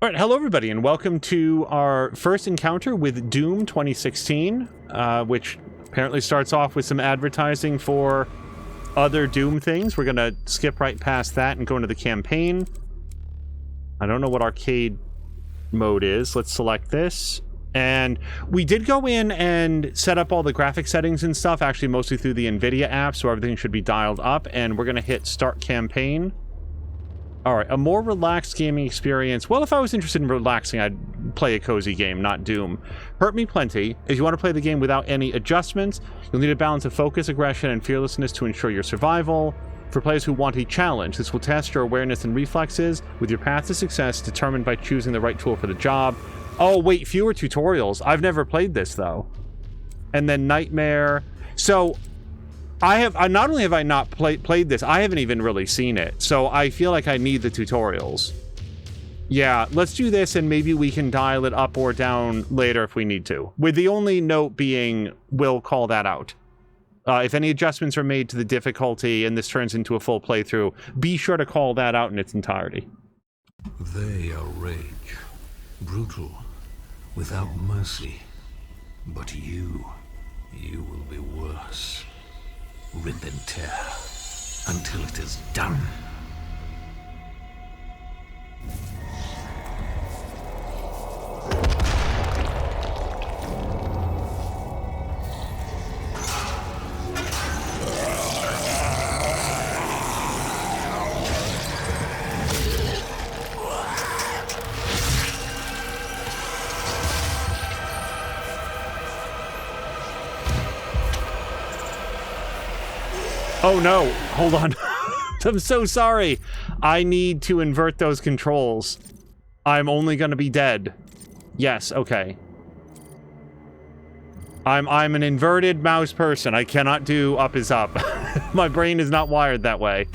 All right, hello everybody, and welcome to our first encounter with Doom 2016, which apparently starts off with some advertising for other Doom things. We're gonna skip right past that and go into the campaign. I don't know what arcade mode is. Let's select this. And we did go in and set up all the graphic settings and stuff, actually mostly through the NVIDIA app, so everything should be dialed up, and we're gonna hit Start Campaign. All right, a more relaxed gaming experience. Well, if I was interested in relaxing, I'd play a cozy game, not Doom. Hurt me plenty. If you want to play the game without any adjustments, you'll need a balance of focus, aggression, and fearlessness to ensure your survival. For players who want a challenge, this will test your awareness and reflexes, with your path to success determined by choosing the right tool for the job. Oh, wait, fewer tutorials. I've never played this, though. And then Nightmare. So not only have I not played this, I haven't even really seen it. So I feel like I need the tutorials. Yeah, let's do this and maybe we can dial it up or down later if we need to. With the only note being, we'll call that out. If any adjustments are made to the difficulty and this turns into a full playthrough, be sure to call that out in its entirety. They are rage, brutal, without mercy. But you will be worse. Rip and tear until it is done. Oh no, hold on. I'm so sorry. I need to invert those controls. I'm only gonna be dead. Yes, okay. I'm an inverted mouse person. I cannot do up is up. My brain is not wired that way.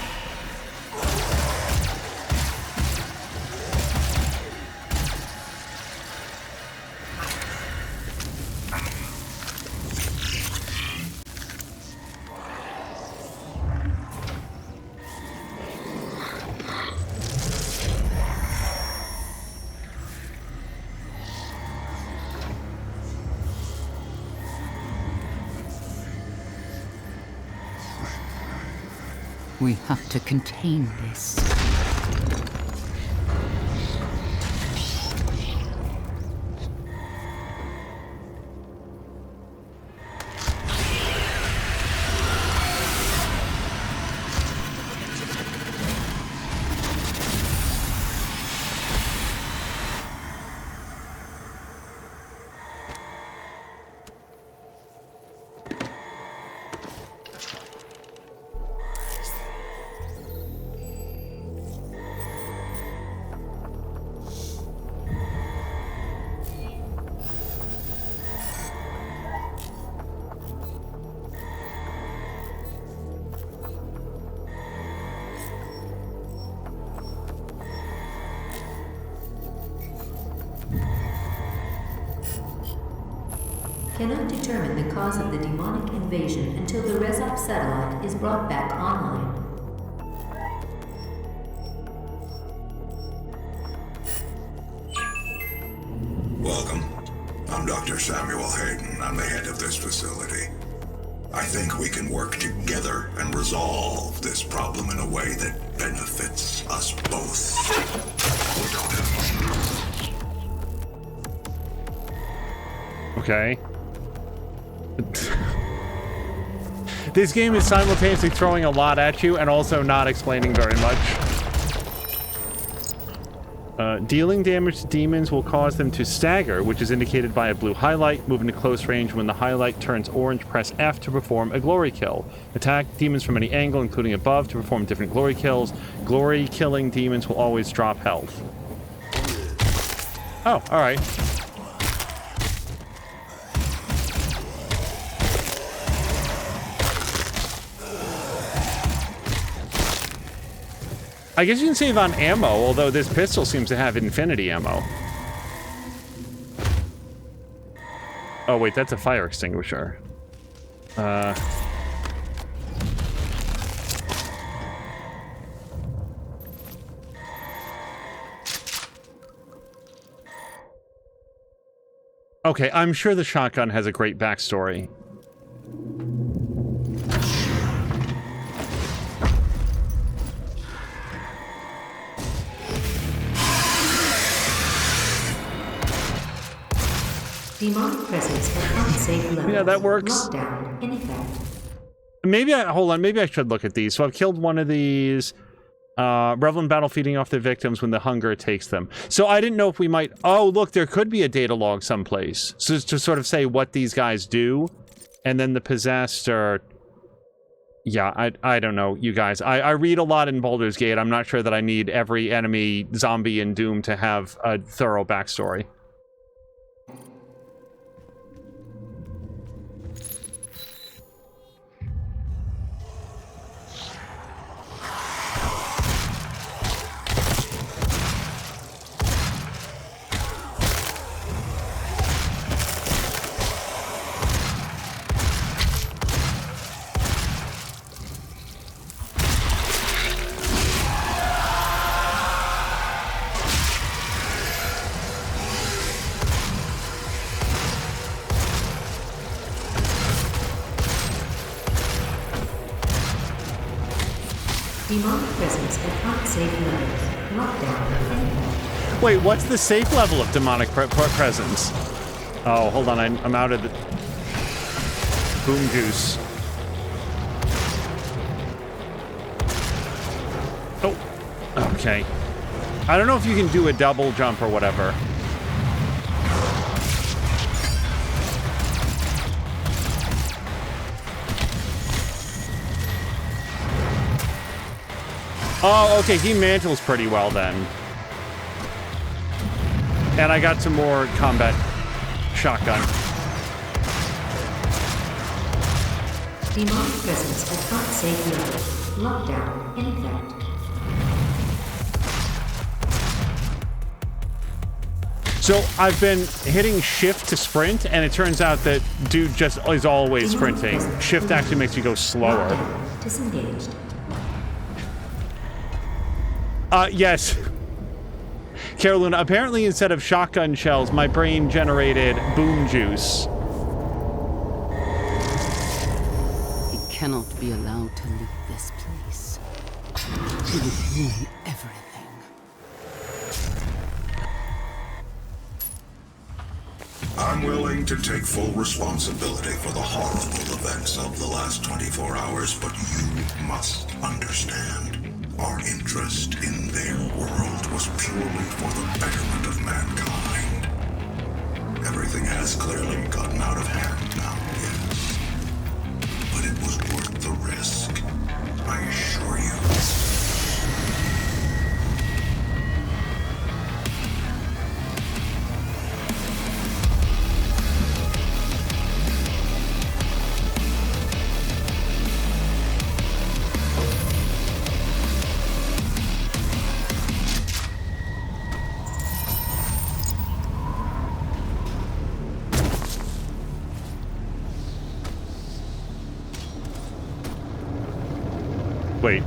We have to contain this. Cannot determine the cause of the demonic invasion until the Resop satellite is brought back online. Welcome. I'm Dr. Samuel Hayden. I'm the head of this facility. I think we can work together and resolve this problem in a way that benefits us both. Okay. This game is simultaneously throwing a lot at you and also not explaining very much. Dealing damage to demons will cause them to stagger, which is indicated by a blue highlight. Move into close range. When the highlight turns orange, press F to perform a glory kill. Attack demons from any angle, including above, to perform different glory kills. Glory killing demons will always drop health. Oh, alright. I guess you can save on ammo, although this pistol seems to have infinity ammo. Oh wait, that's a fire extinguisher. Okay, I'm sure the shotgun has a great backstory. Demonic presence at unsafe levels. Yeah, that works. Lockdown in effect. Hold on, maybe I should look at these. So I've killed one of these. Revel in battle, feeding off their victims when the hunger takes them. So I didn't know if we might... Oh, look, there could be a data log someplace. So to sort of say what these guys do, and then the possessed are... Yeah, I don't know, you guys. I read a lot in Baldur's Gate. I'm not sure that I need every enemy zombie in Doom to have a thorough backstory. Demonic presence at unsafe levels. Lockdown in effect. Wait, what's the safe level of demonic presence? Oh, hold on, I'm out of the... Boom juice. Oh, okay. I don't know if you can do a double jump or whatever. Oh, okay, he mantles pretty well then. And I got some more combat shotgun. Demonic presence at unsafe levels. Lockdown in effect. So I've been hitting shift to sprint, and it turns out that dude just is always sprinting. Shift actually makes you go slower. Lockdown disengaged. Yes. Carolina, apparently instead of shotgun shells, my brain generated boom juice. He cannot be allowed to leave this place. He would ruin everything. I'm willing to take full responsibility for the horrible events of the last 24 hours, but you must understand. Our interest in their world was purely for the betterment of mankind. Everything has clearly gotten out of hand now, yes. But it was worth the risk, I assure you. Wait.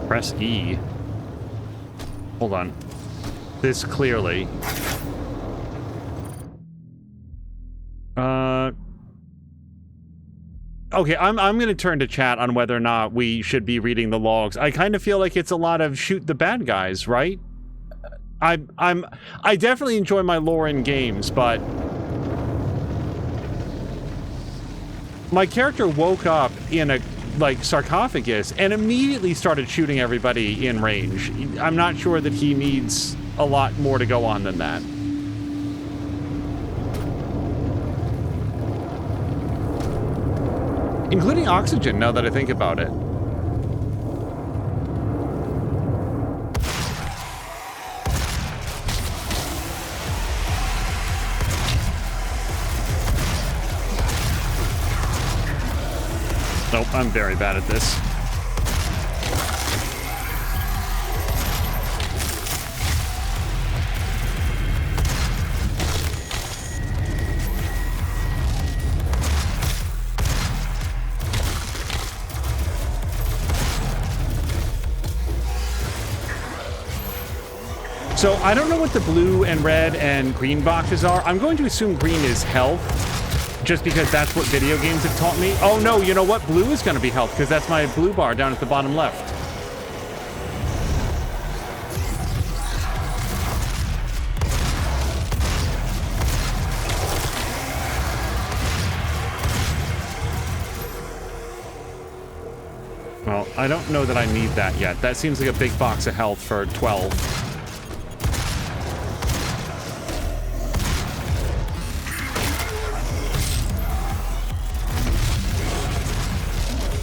Press E. Hold on. This clearly. Okay, I'm going to turn to chat on whether or not we should be reading the logs. I kind of feel like it's a lot of shoot the bad guys, right? I definitely enjoy my lore in games, but my character woke up in a sarcophagus and immediately started shooting everybody in range. I'm not sure that he needs a lot more to go on than that. Including oxygen, now that I think about it. Nope, I'm very bad at this. So I don't know what the blue and red and green boxes are. I'm going to assume green is health, just because that's what video games have taught me. Oh no, you know what? Blue is going to be health, because that's my blue bar down at the bottom left. Well, I don't know that I need that yet. That seems like a big box of health for 12.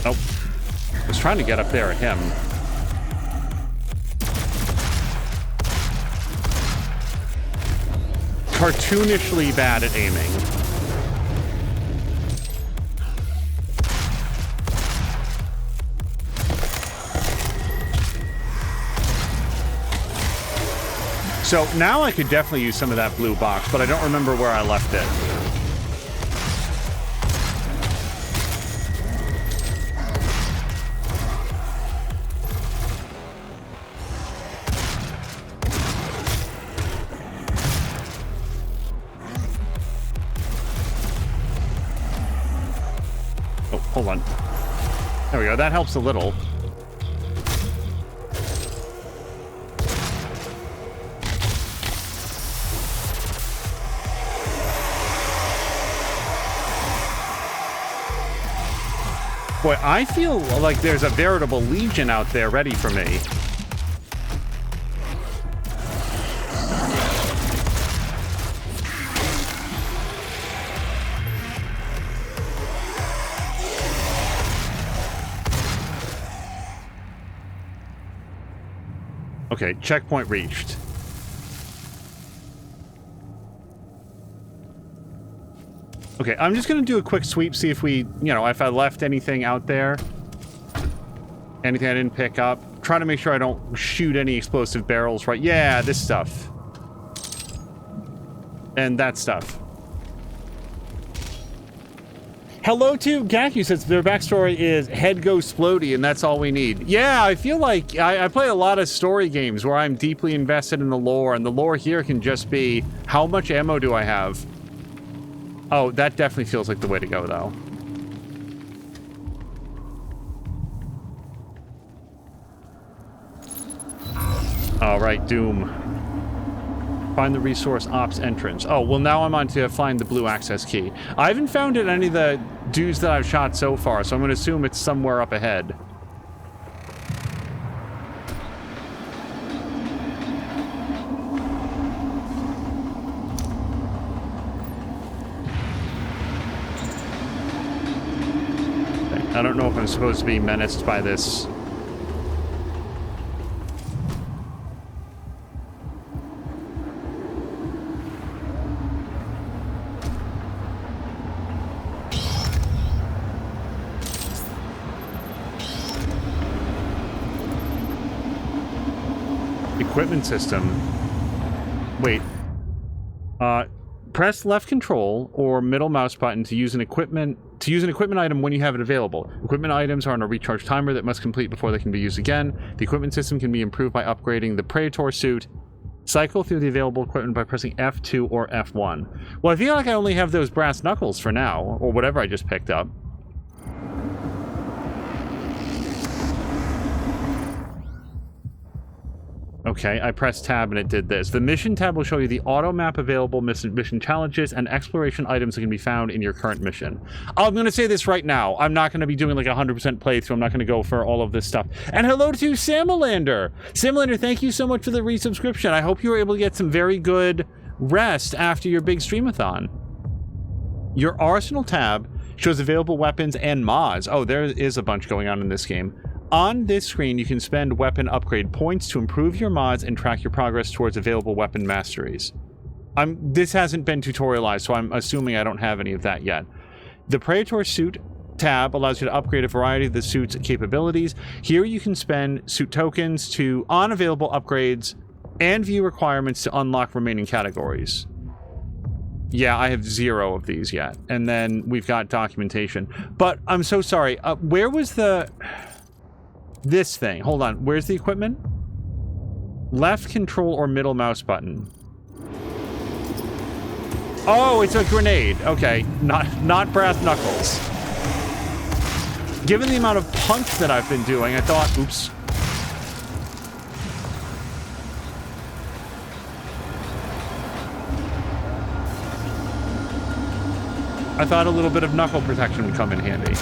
Oh. I was trying to get up there at him. Cartoonishly bad at aiming. So now I could definitely use some of that blue box, but I don't remember where I left it. Oh, hold on. There we go. That helps a little. Boy, I feel like there's a veritable legion out there ready for me. Okay, checkpoint reached. Okay, I'm just going to do a quick sweep, see if we, you know, if I left anything out there. Anything I didn't pick up. Try to make sure I don't shoot any explosive barrels, right? Yeah, this stuff. And that stuff. Hello to Gaku says their backstory is head goes splody and that's all we need. Yeah, I feel like I play a lot of story games where I'm deeply invested in the lore, and the lore here can just be, how much ammo do I have? Oh, that definitely feels like the way to go, though. All right, Doom. Find the resource ops entrance. Oh, well, now I'm on to find the blue access key. I haven't found it in any of the dudes that I've shot so far, so I'm going to assume it's somewhere up ahead. I don't know if I'm supposed to be menaced by this. Equipment system. Wait. Press left control or middle mouse button to use an equipment item when you have it available. Equipment items are on a recharge timer that must complete before they can be used again. The equipment system can be improved by upgrading the Praetor suit. Cycle through the available equipment by pressing F2 or F1. Well, I feel like I only have those brass knuckles for now, or whatever I just picked up. Okay, I pressed tab and it did this. The mission tab will show you the auto map available mission challenges and exploration items that can be found in your current mission. I'm going to say this right now. I'm not going to be doing like a 100% playthrough. I'm not going to go for all of this stuff. And hello to Samalander. Samalander, thank you so much for the resubscription. I hope you were able to get some very good rest after your big streamathon. Your arsenal tab shows available weapons and mods. Oh, there is a bunch going on in this game. On this screen, you can spend weapon upgrade points to improve your mods and track your progress towards available weapon masteries. This hasn't been tutorialized, so I'm assuming I don't have any of that yet. The Praetor suit tab allows you to upgrade a variety of the suit's capabilities. Here you can spend suit tokens to on available upgrades and view requirements to unlock remaining categories. Yeah, I have 0 of these yet. And then we've got documentation. But I'm so sorry. Where was the... This thing. Hold on. Where's the equipment? Left control or middle mouse button. Oh, it's a grenade. Okay, not brass knuckles. Given the amount of punch that I've been doing, I thought, oops. I thought a little bit of knuckle protection would come in handy.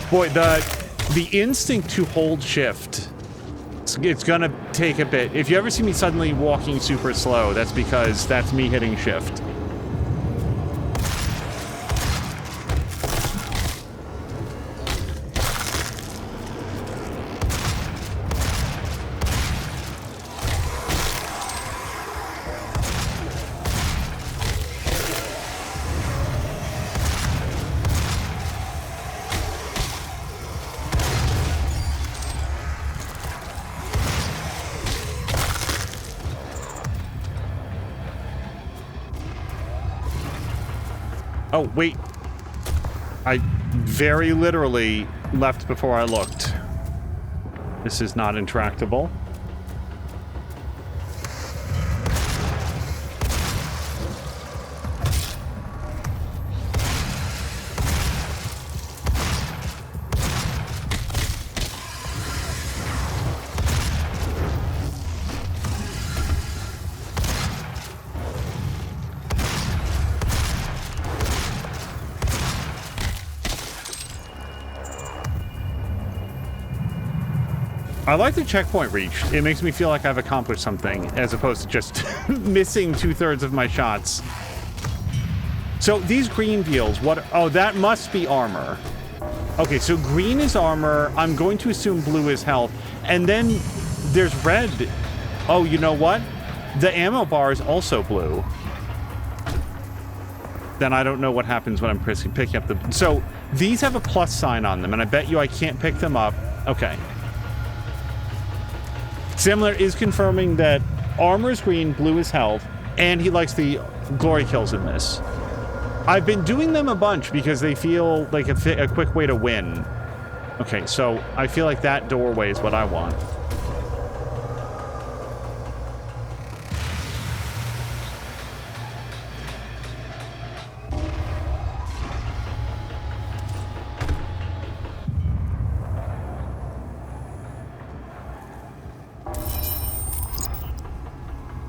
Boy, the instinct to hold shift, it's gonna take a bit. If you ever see me suddenly walking super slow, that's because that's me hitting shift. Oh, wait. I very literally left before I looked. This is not intractable. I like the checkpoint reached. It makes me feel like I've accomplished something, as opposed to just missing 2/3 of my shots. So these green deals, what? Oh, that must be armor. Okay, so green is armor. I'm going to assume blue is health. And then there's red. Oh, you know what? The ammo bar is also blue. Then I don't know what happens when I'm picking up the... So these have a plus sign on them, and I bet you I can't pick them up. Okay. Similar is confirming that armor is green, blue is health, and he likes the glory kills in this. I've been doing them a bunch because they feel like a quick way to win. Okay, so I feel like that doorway is what I want.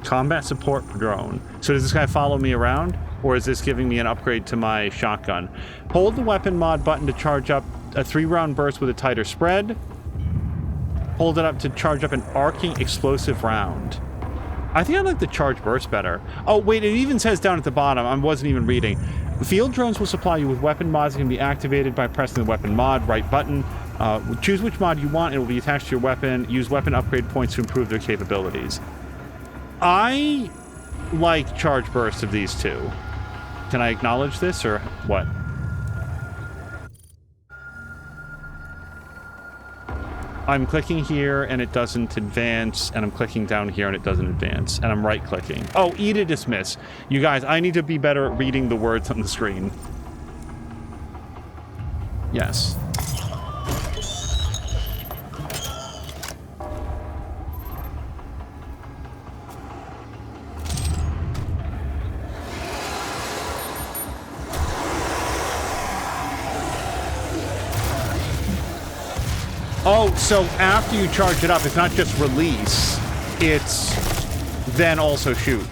Combat support drone. So does this guy follow me around? Or is this giving me an upgrade to my shotgun? Hold the weapon mod button to charge up a 3-round burst with a tighter spread. Hold it up to charge up an arcing explosive round. I think I like the charge burst better. Oh, wait, it even says down at the bottom. I wasn't even reading. Field drones will supply you with weapon mods that can be activated by pressing the weapon mod right button. Choose which mod you want. It will be attached to your weapon. Use weapon upgrade points to improve their capabilities. I like charge burst of these two. Can I acknowledge this or what? I'm clicking here and it doesn't advance, and I'm clicking down here and it doesn't advance, and I'm right clicking. Oh, E to dismiss. You guys, I need to be better at reading the words on the screen. Yes. Oh, so after you charge it up, it's not just release, it's then also shoot.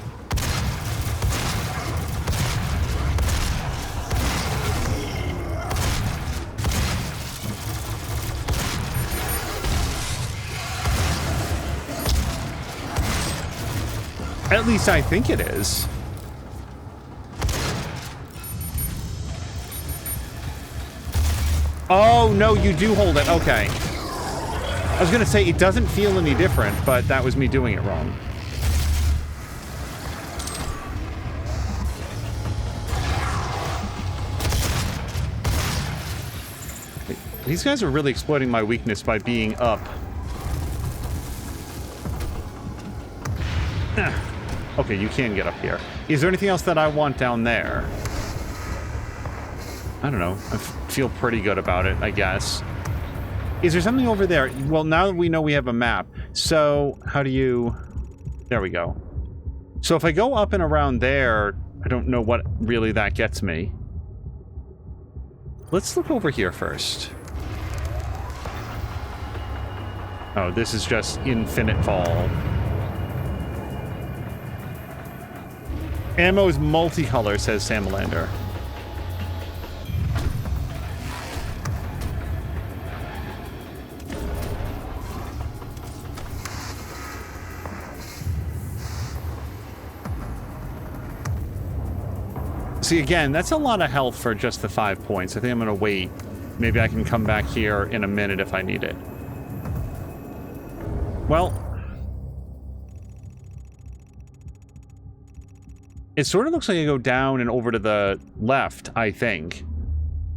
At least I think it is. Oh, no, you do hold it. Okay. I was going to say, it doesn't feel any different, but that was me doing it wrong. These guys are really exploiting my weakness by being up. Okay, you can get up here. Is there anything else that I want down there? I don't know. I feel pretty good about it, I guess. Is there something over there? Well, now that we know we have a map. So, how do you... There we go. So if I go up and around there, I don't know what really that gets me. Let's look over here first. Oh, this is just infinite fall. Ammo is multicolor, says Samalander. See, again, that's a lot of health for just the 5 points. I think I'm going to wait. Maybe I can come back here in a minute if I need it. Well, it sort of looks like I go down and over to the left, I think.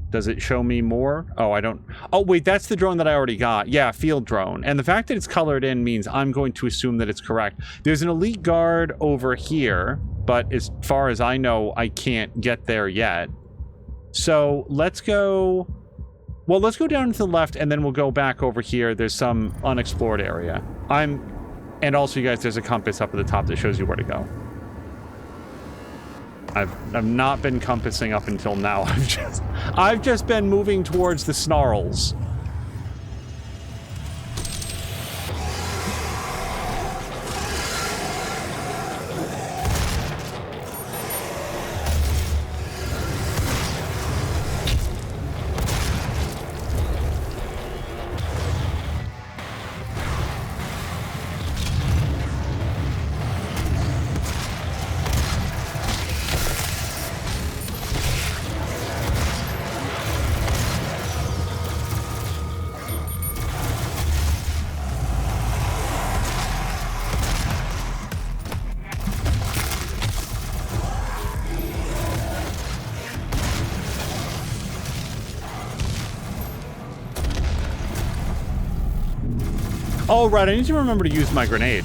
Does it show me more? Oh, I don't... Oh, wait, that's the drone that I already got. Yeah, field drone. And the fact that it's colored in means I'm going to assume that it's correct. There's an elite guard over here, but as far as I know, I can't get there yet. So let's go... Well, let's go down to the left, and then we'll go back over here. There's some unexplored area. And also, you guys, there's a compass up at the top that shows you where to go. I've not been compassing up until now. I've just been moving towards the snarls. Oh, right, I need to remember to use my grenade.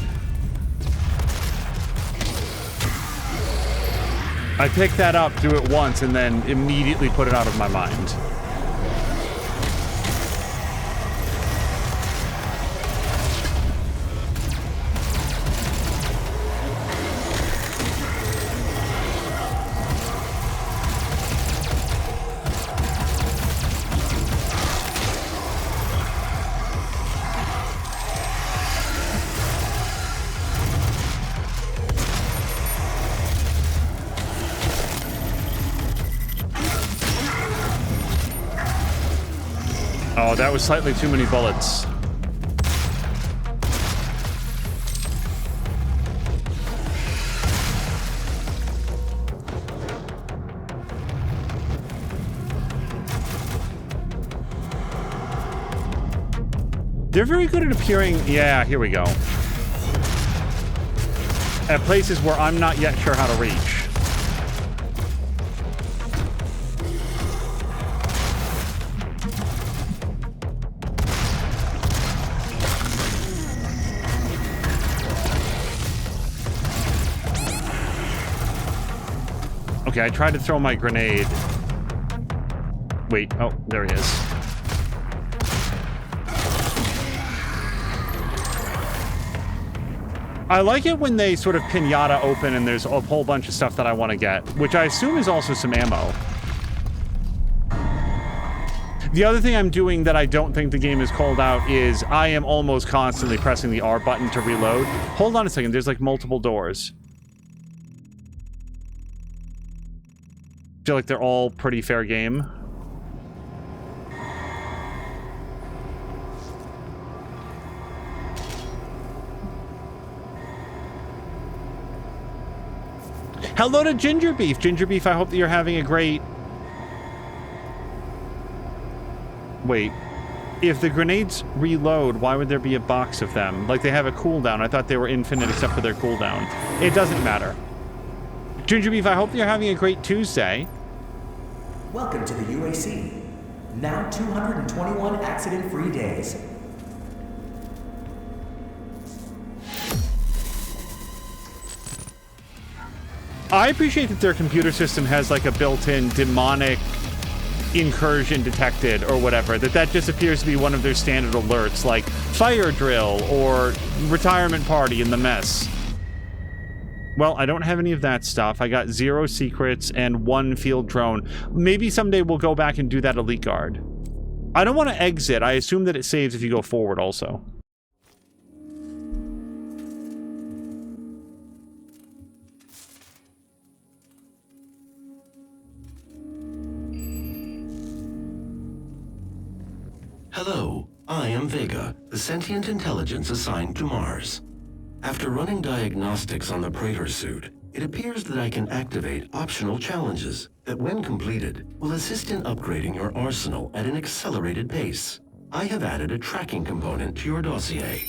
I picked that up, do it once, and then immediately put it out of my mind. Oh, that was slightly too many bullets. They're very good at appearing... Yeah, here we go. At places where I'm not yet sure how to reach. Okay, I tried to throw my grenade. Wait, oh, there he is. I like it when they sort of pinata open and there's a whole bunch of stuff that I want to get, which I assume is also some ammo. The other thing I'm doing that I don't think the game has called out is I am almost constantly pressing the R button to reload. Hold on a second, there's like multiple doors. I feel like they're all pretty fair game. Hello to Ginger Beef. Ginger Beef, I hope that you're having a great... Wait. If the grenades reload, why would there be a box of them? Like, they have a cooldown. I thought they were infinite except for their cooldown. It doesn't matter. Ginger Beef, I hope you're having a great Tuesday. Welcome to the UAC. Now 221 accident-free days. I appreciate that their computer system has like a built-in demonic incursion detected or whatever, that just appears to be one of their standard alerts, like fire drill or retirement party in the mess. Well, I don't have any of that stuff. I got 0 secrets and 1 field drone. Maybe someday we'll go back and do that elite guard. I don't want to exit. I assume that it saves if you go forward also. Hello, I am Vega, the sentient intelligence assigned to Mars. After running diagnostics on the Praetor suit, it appears that I can activate optional challenges that, when completed, will assist in upgrading your arsenal at an accelerated pace. I have added a tracking component to your dossier.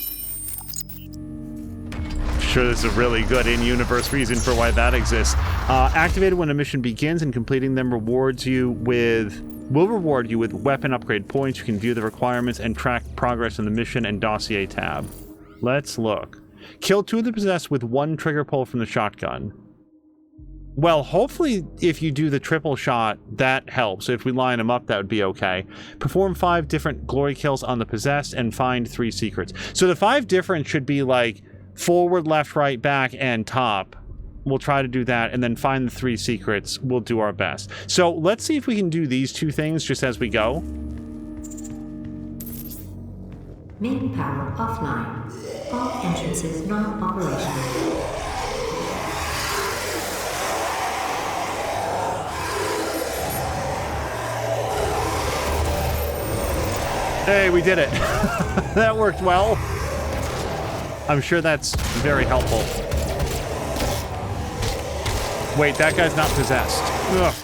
Sure, there's a really good in-universe reason for why that exists. Activated when a mission begins, and completing them will reward you with weapon upgrade points. You can view the requirements and track progress in the mission and dossier tab. Let's look. Kill 2 of the possessed with 1 trigger pull from the shotgun. Well, hopefully if you do the triple shot, that helps. If we line them up, that would be okay. Perform 5 different glory kills on the possessed and find 3 secrets. So the 5 different should be like forward, left, right, back, and top. We'll try to do that, and then find the 3 secrets. We'll do our best. So let's see if we can do these 2 things just as we go. Main power offline. All entrances not operational. Hey, we did it. That worked well. I'm sure that's very helpful. Wait, that guy's not possessed. Ugh.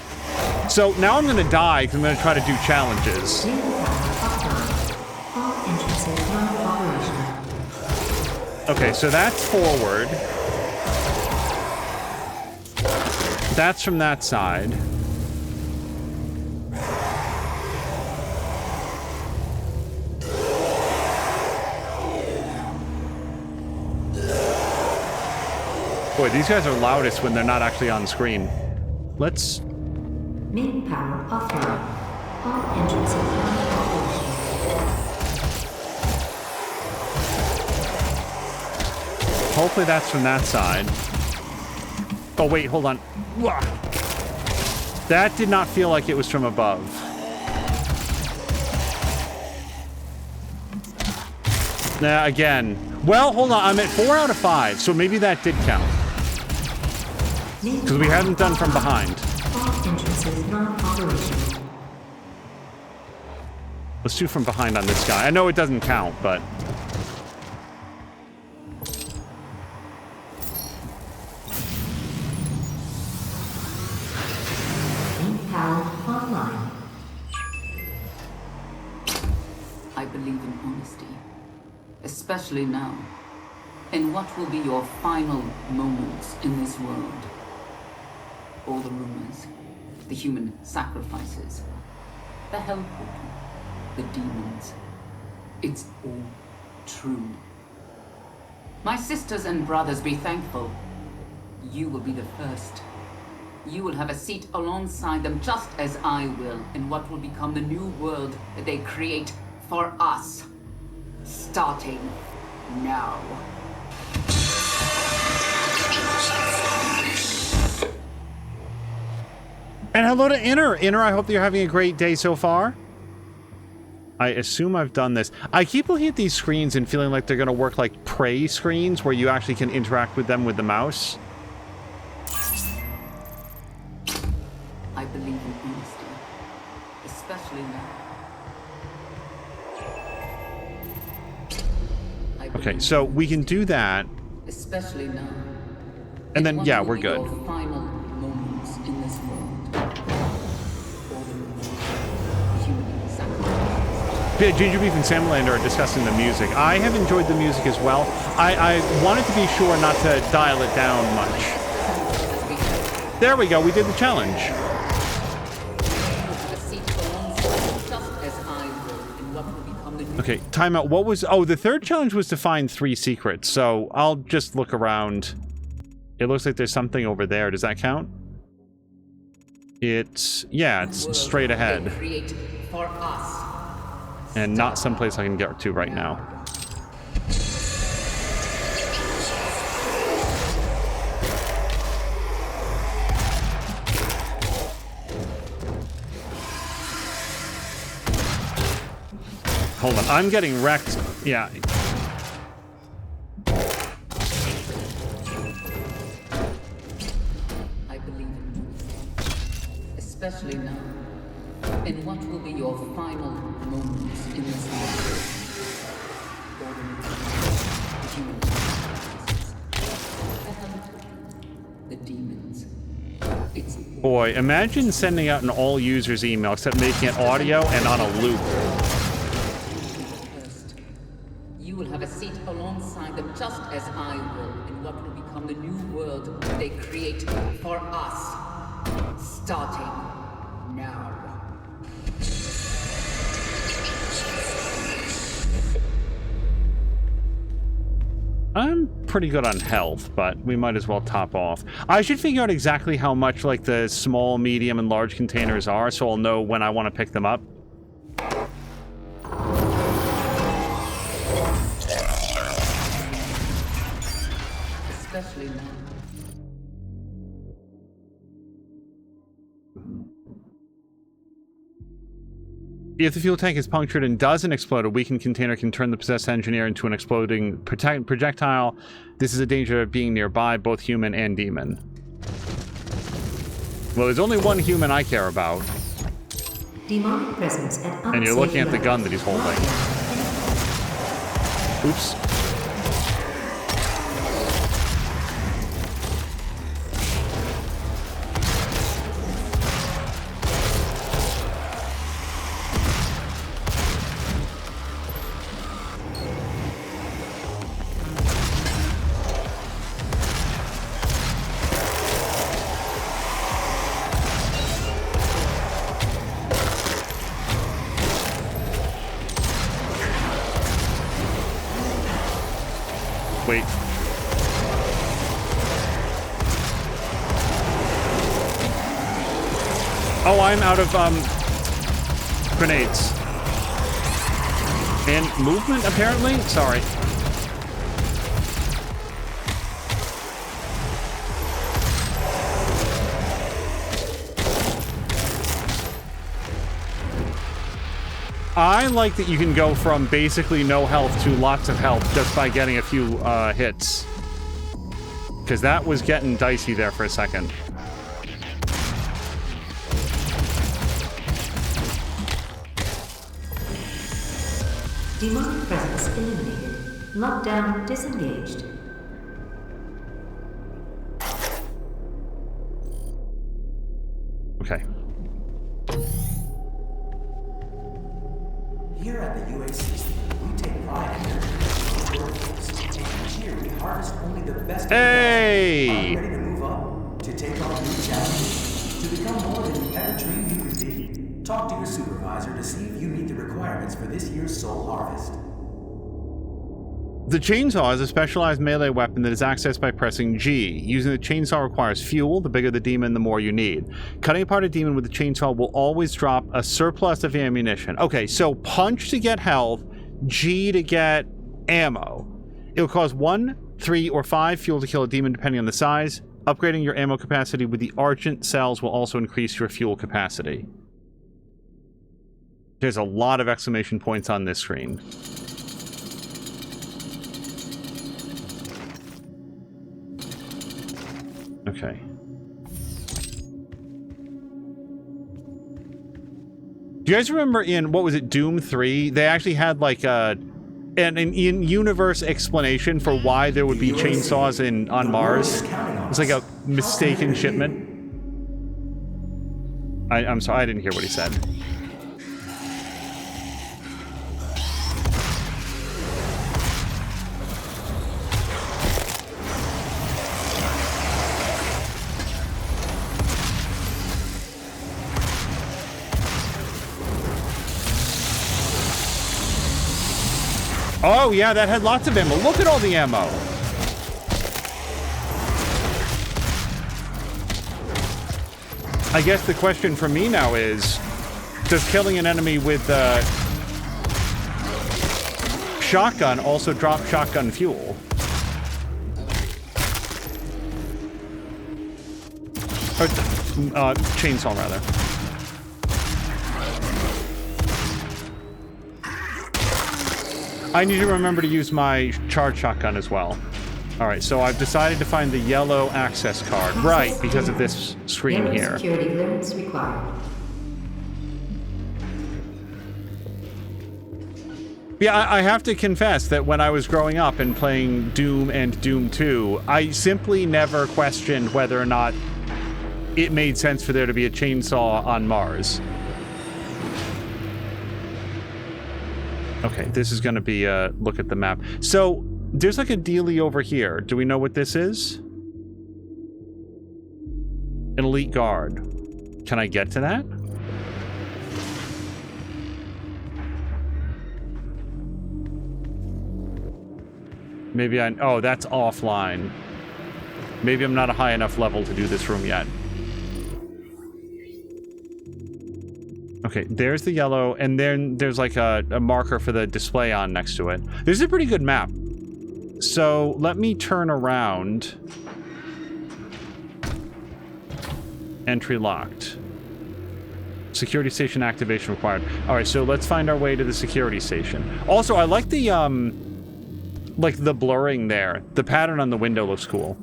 So now I'm going to die because I'm going to try to do challenges. Main power offline. All entrances not operational. Okay, so that's forward. That's from that side. Boy, these guys are loudest when they're not actually on screen. Let's... Main power offline. All entrances not operational. Hopefully that's from that side. Oh, wait, hold on. Wah. That did not feel like it was from above. Nah, again. Well, hold on. I'm at 4 out of 5, so maybe that did count. Because we hadn't done from behind. All entrances not operational. Let's do from behind on this guy. I know it doesn't count, but... Main power online. I believe in honesty, especially now, in what will be your final moments in this world. All the rumors, the human sacrifices, the hell portal, the demons. It's all true. My sisters and brothers, be thankful. You will be the first. You will have a seat alongside them, just as I will, in what will become the new world that they create for us. Starting now. And hello to Inner. Inner, I hope that you're having a great day so far. I assume I've done this. I keep looking at these screens and feeling like they're going to work like Prey screens, where you actually can interact with them with the mouse. I believe in honesty, especially now. Okay, so we can do that. Especially now. And then, yeah, we're good. Your final moments in this world. Ginger Beef and Samlander are discussing the music. I have enjoyed the music as well. I wanted to be sure not to dial it down much. There we go, we did the challenge. Okay, timeout. What was... Oh, the third challenge was to find 3 secrets, so I'll just look around. It looks like there's something over there. Does that count? It's, yeah, it's straight ahead. They create for us. And not someplace I can get to right now. Hold on, I'm getting wrecked. Yeah. I believe in you, especially now, in what will be your final moments in this world. The demons. It's Boy, imagine sending out an all users email except making it audio and on a loop. first. You will have a seat alongside them, just as I will, in what will become the new world they create for us. Starting now. I'm pretty good on health, but we might as well top off. I should figure out exactly how much like the small, medium, and large containers are, so I'll know when I want to pick them up. Especially now. If the fuel tank is punctured and doesn't explode, a weakened container can turn the possessed engineer into an exploding projectile. This is a danger of being nearby, both human and demon. Well, there's only one human I care about. Demonic presence at And you're looking at the gun that he's holding. Oops. Wait. Oh, I'm out of, grenades. And movement, apparently? Sorry. I like that you can go from basically no health to lots of health just by getting a few hits. Because that was getting dicey there for a second. Demonic presence eliminated. Lockdown disengaged. Okay. Here at the UAC, we take pride in their workforce. Each year we harvest only the best of the Hey! best. Are you ready to move up? To take on new challenges? To become more than you ever dreamed you could be? Talk to your supervisor to see if you meet the requirements for this year's soul harvest. The chainsaw is a specialized melee weapon that is accessed by pressing G. Using the chainsaw requires fuel. The bigger the demon, the more you need. Cutting apart a demon with the chainsaw will always drop a surplus of ammunition. Okay, so punch to get health, G to get ammo. It will cost 1, 3, or 5 fuel to kill a demon depending on the size. Upgrading your ammo capacity with the Argent cells will also increase your fuel capacity. There's a lot of exclamation points on this screen. Okay. Do you guys remember in, what was it, Doom 3? They actually had like an in-universe explanation for why there would be chainsaws on Mars. It's like a mistaken shipment. I'm sorry, I didn't hear what he said. Oh, yeah, that had lots of ammo. Look at all the ammo. I guess the question for me now is, does killing an enemy with shotgun also drop shotgun fuel? Or, chainsaw, rather. I need to remember to use my charge shotgun as well. Alright, so I've decided to find the yellow access card. Right, because of this screen Yellow here. security clearance required. Yeah, I have to confess that when I was growing up and playing Doom and Doom 2, I simply never questioned whether or not it made sense for there to be a chainsaw on Mars. Okay, this is going to be a look at the map. So, there's like a dealie over here. Do we know what this is? An elite guard. Can I get to that? Maybe I... Oh, that's offline. Maybe I'm not a high enough level to do this room yet. Okay, there's the yellow, and then there's like a marker for the display on next to it. This is a pretty good map. So, let me turn around. Entry locked. Security station activation required. Alright, so let's find our way to the security station. Also, I like the blurring there. The pattern on the window looks cool.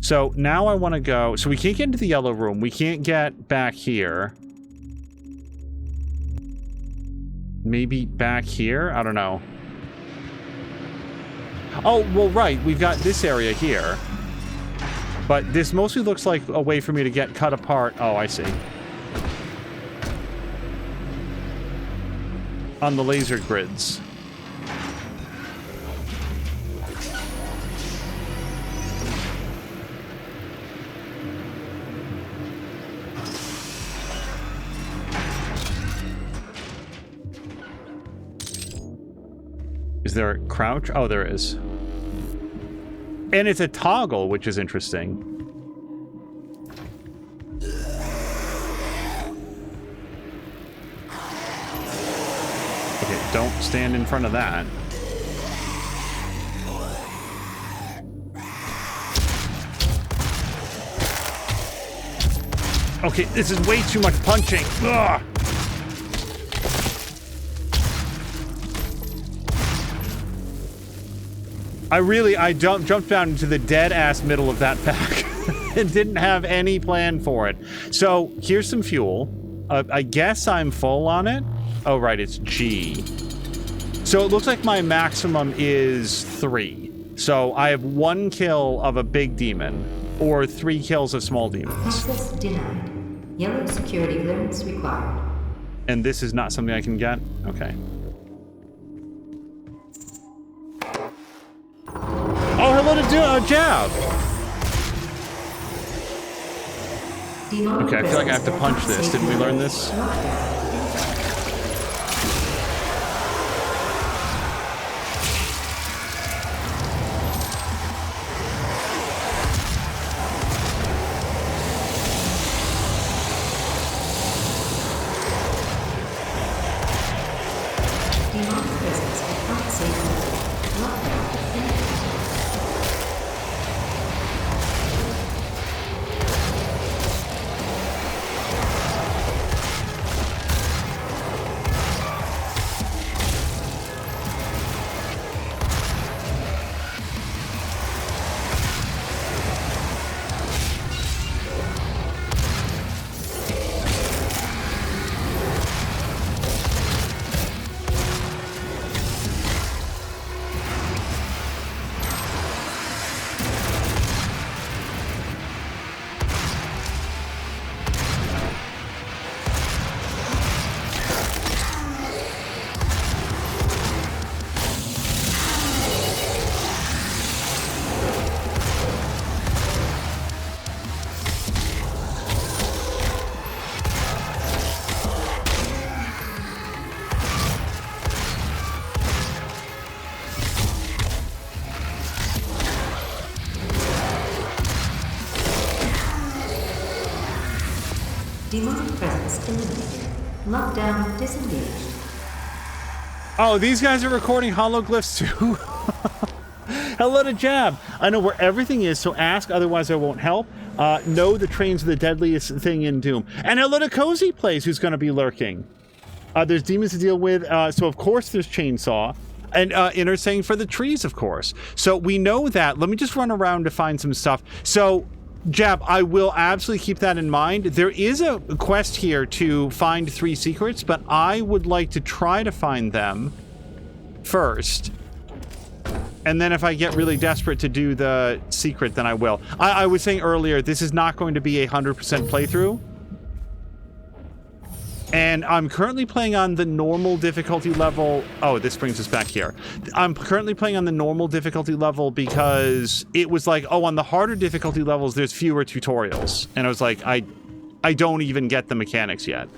So, now I want to go... So, we can't get into the yellow room. We can't get back here. Maybe back here? I don't know. Oh, well, right. We've got this area here. But this mostly looks like a way for me to get cut apart. Oh, I see. On the laser grids. Is there a crouch? Oh, there is. And it's a toggle, which is interesting. Okay, don't stand in front of that. Okay, this is way too much punching. Ugh! I jumped down into the dead-ass middle of that pack and didn't have any plan for it. So, here's some fuel. I guess I'm full on it. Oh, right, it's G. So, it looks like my maximum is 3. So, I have 1 kill of a big demon, or 3 kills of small demons. Access denied. Yellow security clearance required. And this is not something I can get? Okay. Oh, hello to Jab! Okay, I feel like I have to punch this. Didn't we learn this? presence eliminated. Lockdown disengaged. Oh, these guys are recording hologlyphs too. Hello to Jab. I know where everything is, so ask, otherwise I won't help. No, the trains are the deadliest thing in Doom. And hello to Cozy Plays, who's going to be lurking. There's demons to deal with, so of course there's Chainsaw. And Inner saying for the trees, of course. So we know that. Let me just run around to find some stuff. So, Jab, I will absolutely keep that in mind. There is a quest here to find 3 secrets, but I would like to try to find them first. And then if I get really desperate to do the secret, then I will. I was saying earlier, this is not going to be a 100% playthrough. And I'm currently playing on the normal difficulty level. Oh, this brings us back here. I'm currently playing on the normal difficulty level because it was like, oh, on the harder difficulty levels, there's fewer tutorials. And I was like, I don't even get the mechanics yet.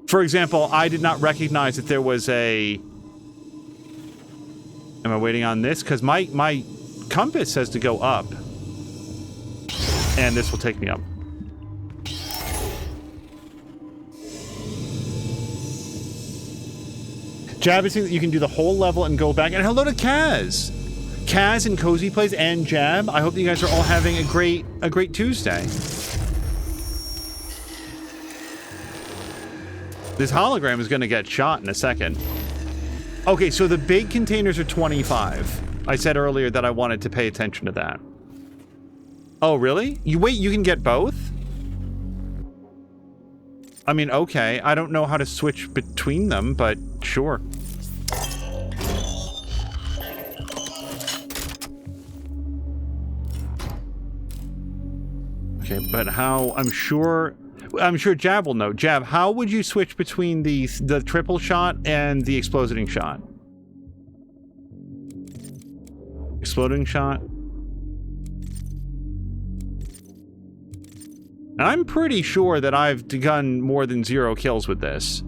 For example, I did not recognize that there was a... Am I waiting on this? Because my compass says to go up. And this will take me up. Jab is saying that you can do the whole level and go back. And hello to Kaz! Kaz and Cozy Plays and Jab. I hope that you guys are all having a great Tuesday. This hologram is going to get shot in a second. Okay, so the big containers are 25. I said earlier that I wanted to pay attention to that. Oh, really? You can get both? I mean, okay. I don't know how to switch between them, but sure. Okay, but how? I'm sure Jab will know. Jab, how would you switch between the triple shot and the exploding shot? Exploding shot. I'm pretty sure that I've done more than 0 kills with this.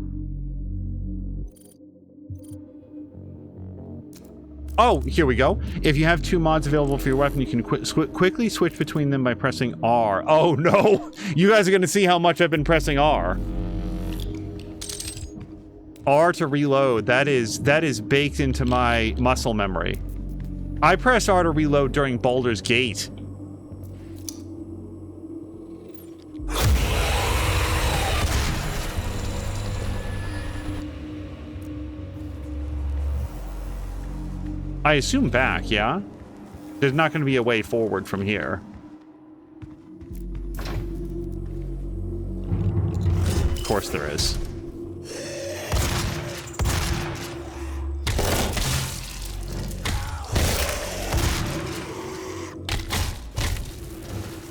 Oh, here we go. If you have 2 mods available for your weapon, you can quickly switch between them by pressing R. Oh no! You guys are going to see how much I've been pressing R. R to reload. That is baked into my muscle memory. I press R to reload during Baldur's Gate. I assume back, yeah? There's not going to be a way forward from here. Of course there is.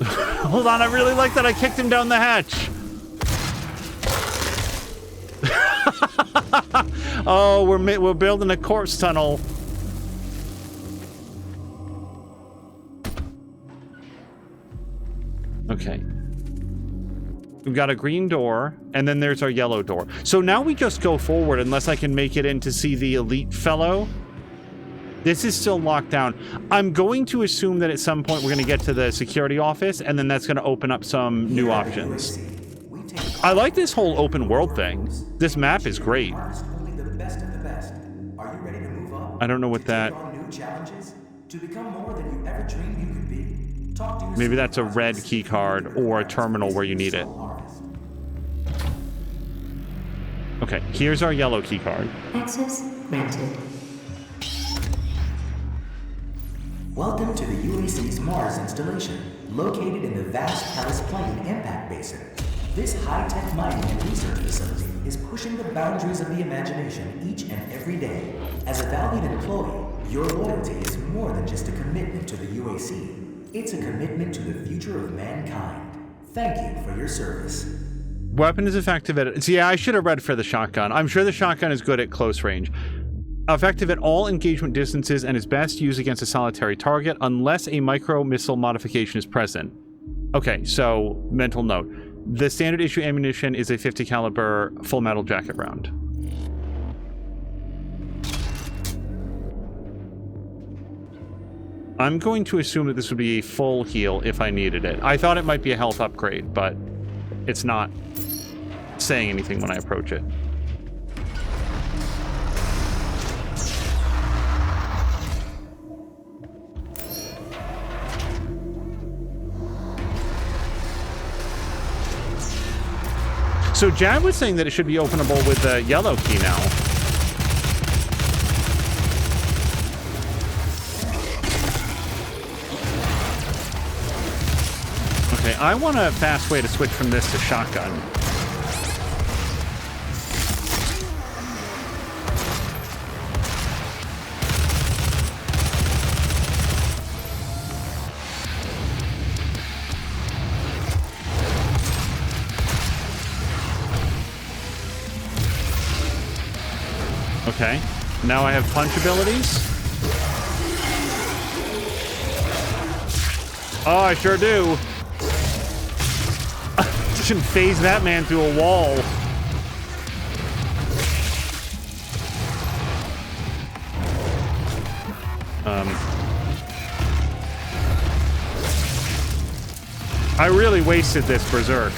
Hold on, I really like that I kicked him down the hatch. Oh, we're building a corpse tunnel. Okay. We've got a green door, and then there's our yellow door. So now we just go forward unless I can make it in to see the elite fellow. This is still locked down. I'm going to assume that at some point we're going to get to the security office, and then that's going to open up some new options. I like this whole open world thing. This map is great. I don't know what that... Maybe that's a red key card or a terminal where you need it. Okay, here's our yellow key card. Access granted. Welcome to the UAC's Mars installation, located in the vast Hellas Plain impact basin. This high-tech mining and research facility is pushing the boundaries of the imagination each and every day. As a valued employee, your loyalty is more than just a commitment to the UAC. It's a commitment to the future of mankind. Thank you for your service. Weapon is effective at... See, I should have read for the shotgun. I'm sure the shotgun is good at close range. Effective at all engagement distances and is best used against a solitary target unless a micro-missile modification is present. Okay, so mental note. The standard issue ammunition is a 50 caliber full metal jacket round. I'm going to assume that this would be a full heal if I needed it. I thought it might be a health upgrade, but it's not saying anything when I approach it. So Jad was saying that it should be openable with the yellow key now. Okay, I want a fast way to switch from this to shotgun. Okay, now I have punch abilities. Oh, I sure do. Shouldn't phase that man through a wall. I really wasted this berserk.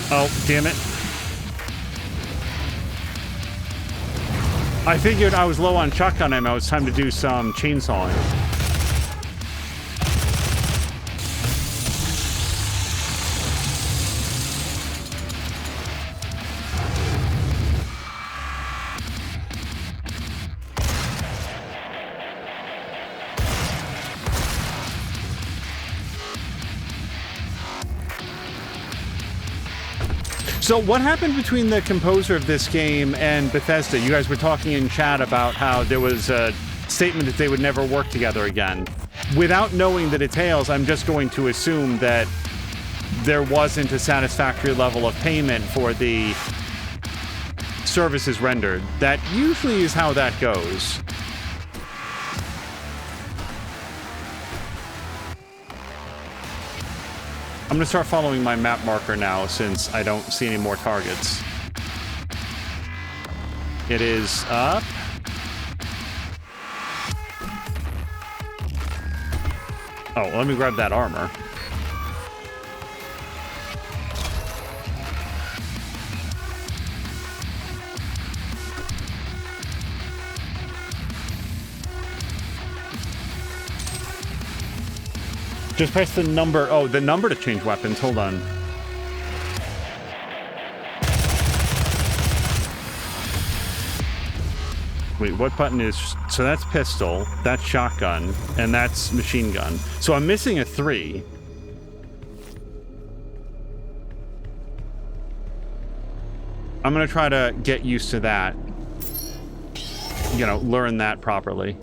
Oh, damn it. I figured I was low on shotgun ammo. It's time to do some chainsawing. So what happened between the composer of this game and Bethesda? You guys were talking in chat about how there was a statement that they would never work together again. Without knowing the details, I'm just going to assume that there wasn't a satisfactory level of payment for the services rendered. That usually is how that goes. I'm going to start following my map marker now since I don't see any more targets. It is up. Oh, let me grab that armor. Just press the number. Oh, the number to change weapons. Hold on. Wait, what button is... So that's pistol, that's shotgun, and that's machine gun. So I'm missing a 3. I'm going to try to get used to that. You know, learn that properly.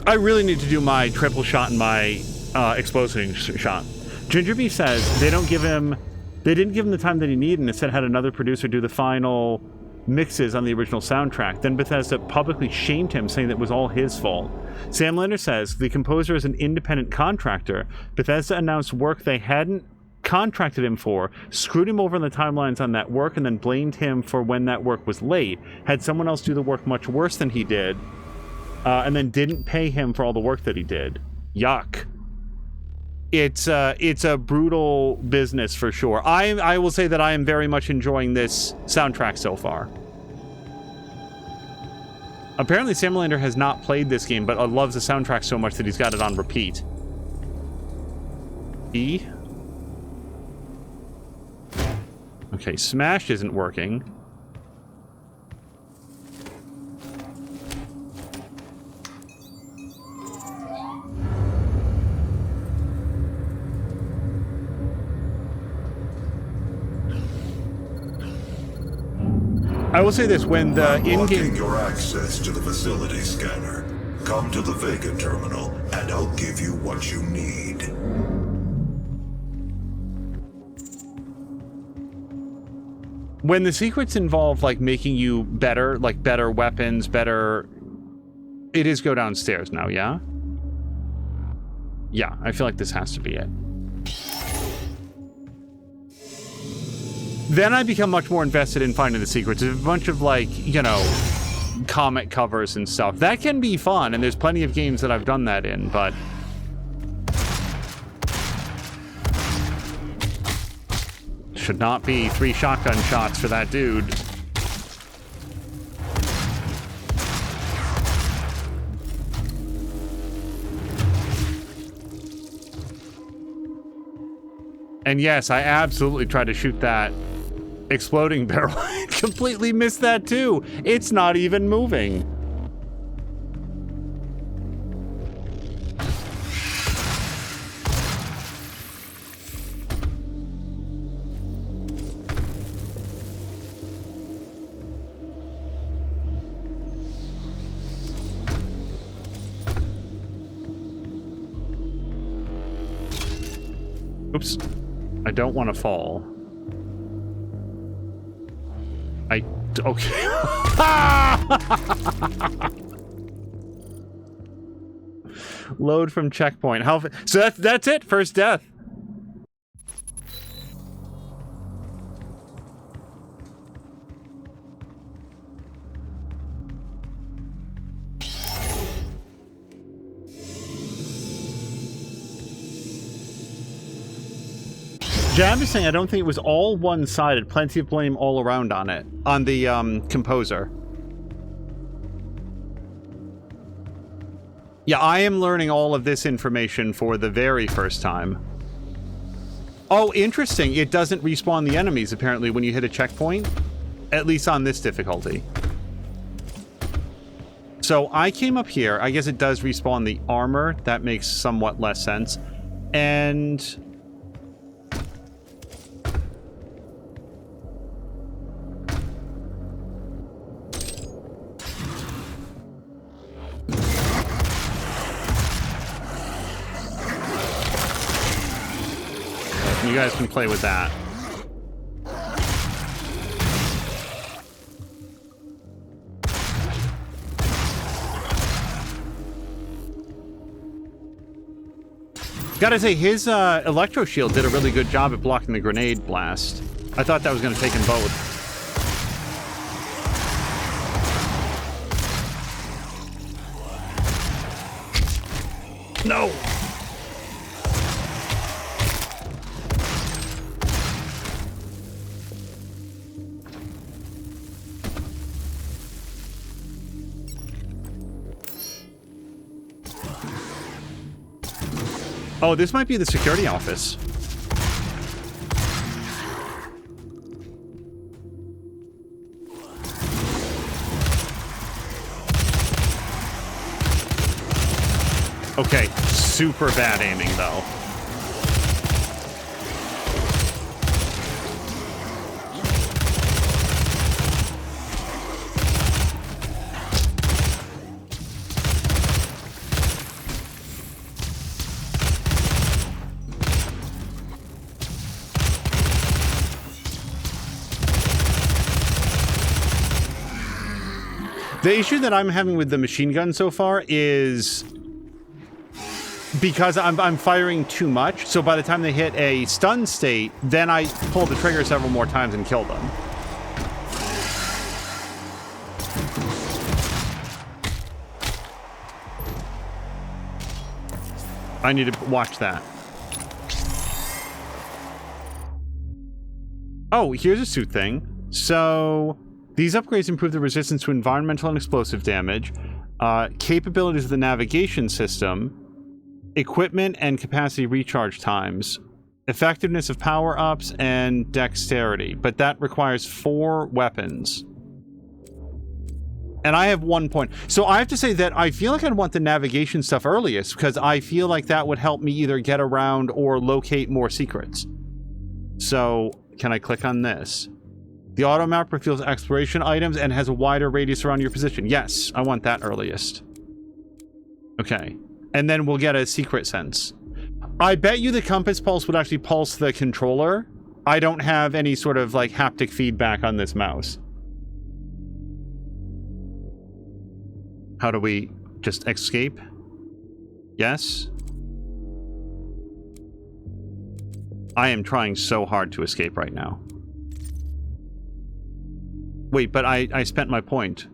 I really need to do my triple shot and my explosive shot. Gingerbee says they didn't give him the time that he needed and instead had another producer do the final mixes on the original soundtrack. Then Bethesda publicly shamed him, saying that it was all his fault. Sam Lander says the composer is an independent contractor. Bethesda announced work they hadn't contracted him for, screwed him over on the timelines on that work, and then blamed him for when that work was late. Had someone else do the work much worse than he did. And then didn't pay him for all the work that he did. Yuck. It's a brutal business for sure. I will say that I am very much enjoying this soundtrack so far. Apparently Sam Lander has not played this game, but loves the soundtrack so much that he's got it on repeat. E. Okay, Smash isn't working. I will say this, when the Unlocking in-game... your access to the facility scanner. Come to the Vega terminal, and I'll give you what you need. When the secrets involve, like, making you better, like, better weapons, better... It is go downstairs now, yeah? Yeah, I feel like this has to be it. Then I become much more invested in finding the secrets. There's a bunch of, like, you know, comic covers and stuff. That can be fun, and there's plenty of games that I've done that in, but... Should not be 3 shotgun shots for that dude. And yes, I absolutely tried to shoot that exploding barrel. I completely missed that too. It's not even moving. Oops. I don't want to fall. Okay. Load from checkpoint. So that's it. First death. Jab is saying I don't think it was all one-sided. Plenty of blame all around on it. On the composer. Yeah, I am learning all of this information for the very first time. Oh, interesting. It doesn't respawn the enemies, apparently, when you hit a checkpoint. At least on this difficulty. So I came up here. I guess it does respawn the armor. That makes somewhat less sense. And... you guys can play with that. Gotta say, his electro shield did a really good job at blocking the grenade blast. I thought that was gonna take them both. No! Oh, this might be the security office. Okay, super bad aiming though. The issue that I'm having with the machine gun so far is because I'm firing too much. So by the time they hit a stun state, then I pull the trigger several more times and kill them. I need to watch that. Oh, here's a suit thing. So... these upgrades improve the resistance to environmental and explosive damage, capabilities of the navigation system, equipment and capacity recharge times, effectiveness of power-ups, and dexterity. But that requires 4 weapons. And I have 1 point. So I have to say that I feel like I'd want the navigation stuff earliest, because I feel like that would help me either get around or locate more secrets. So, can I click on this? The auto map reveals exploration items and has a wider radius around your position. Yes, I want that earliest. Okay. And then we'll get a secret sense. I bet you the compass pulse would actually pulse the controller. I don't have any sort of like haptic feedback on this mouse. How do we just escape? Yes. I am trying so hard to escape right now. Wait, but I spent my point.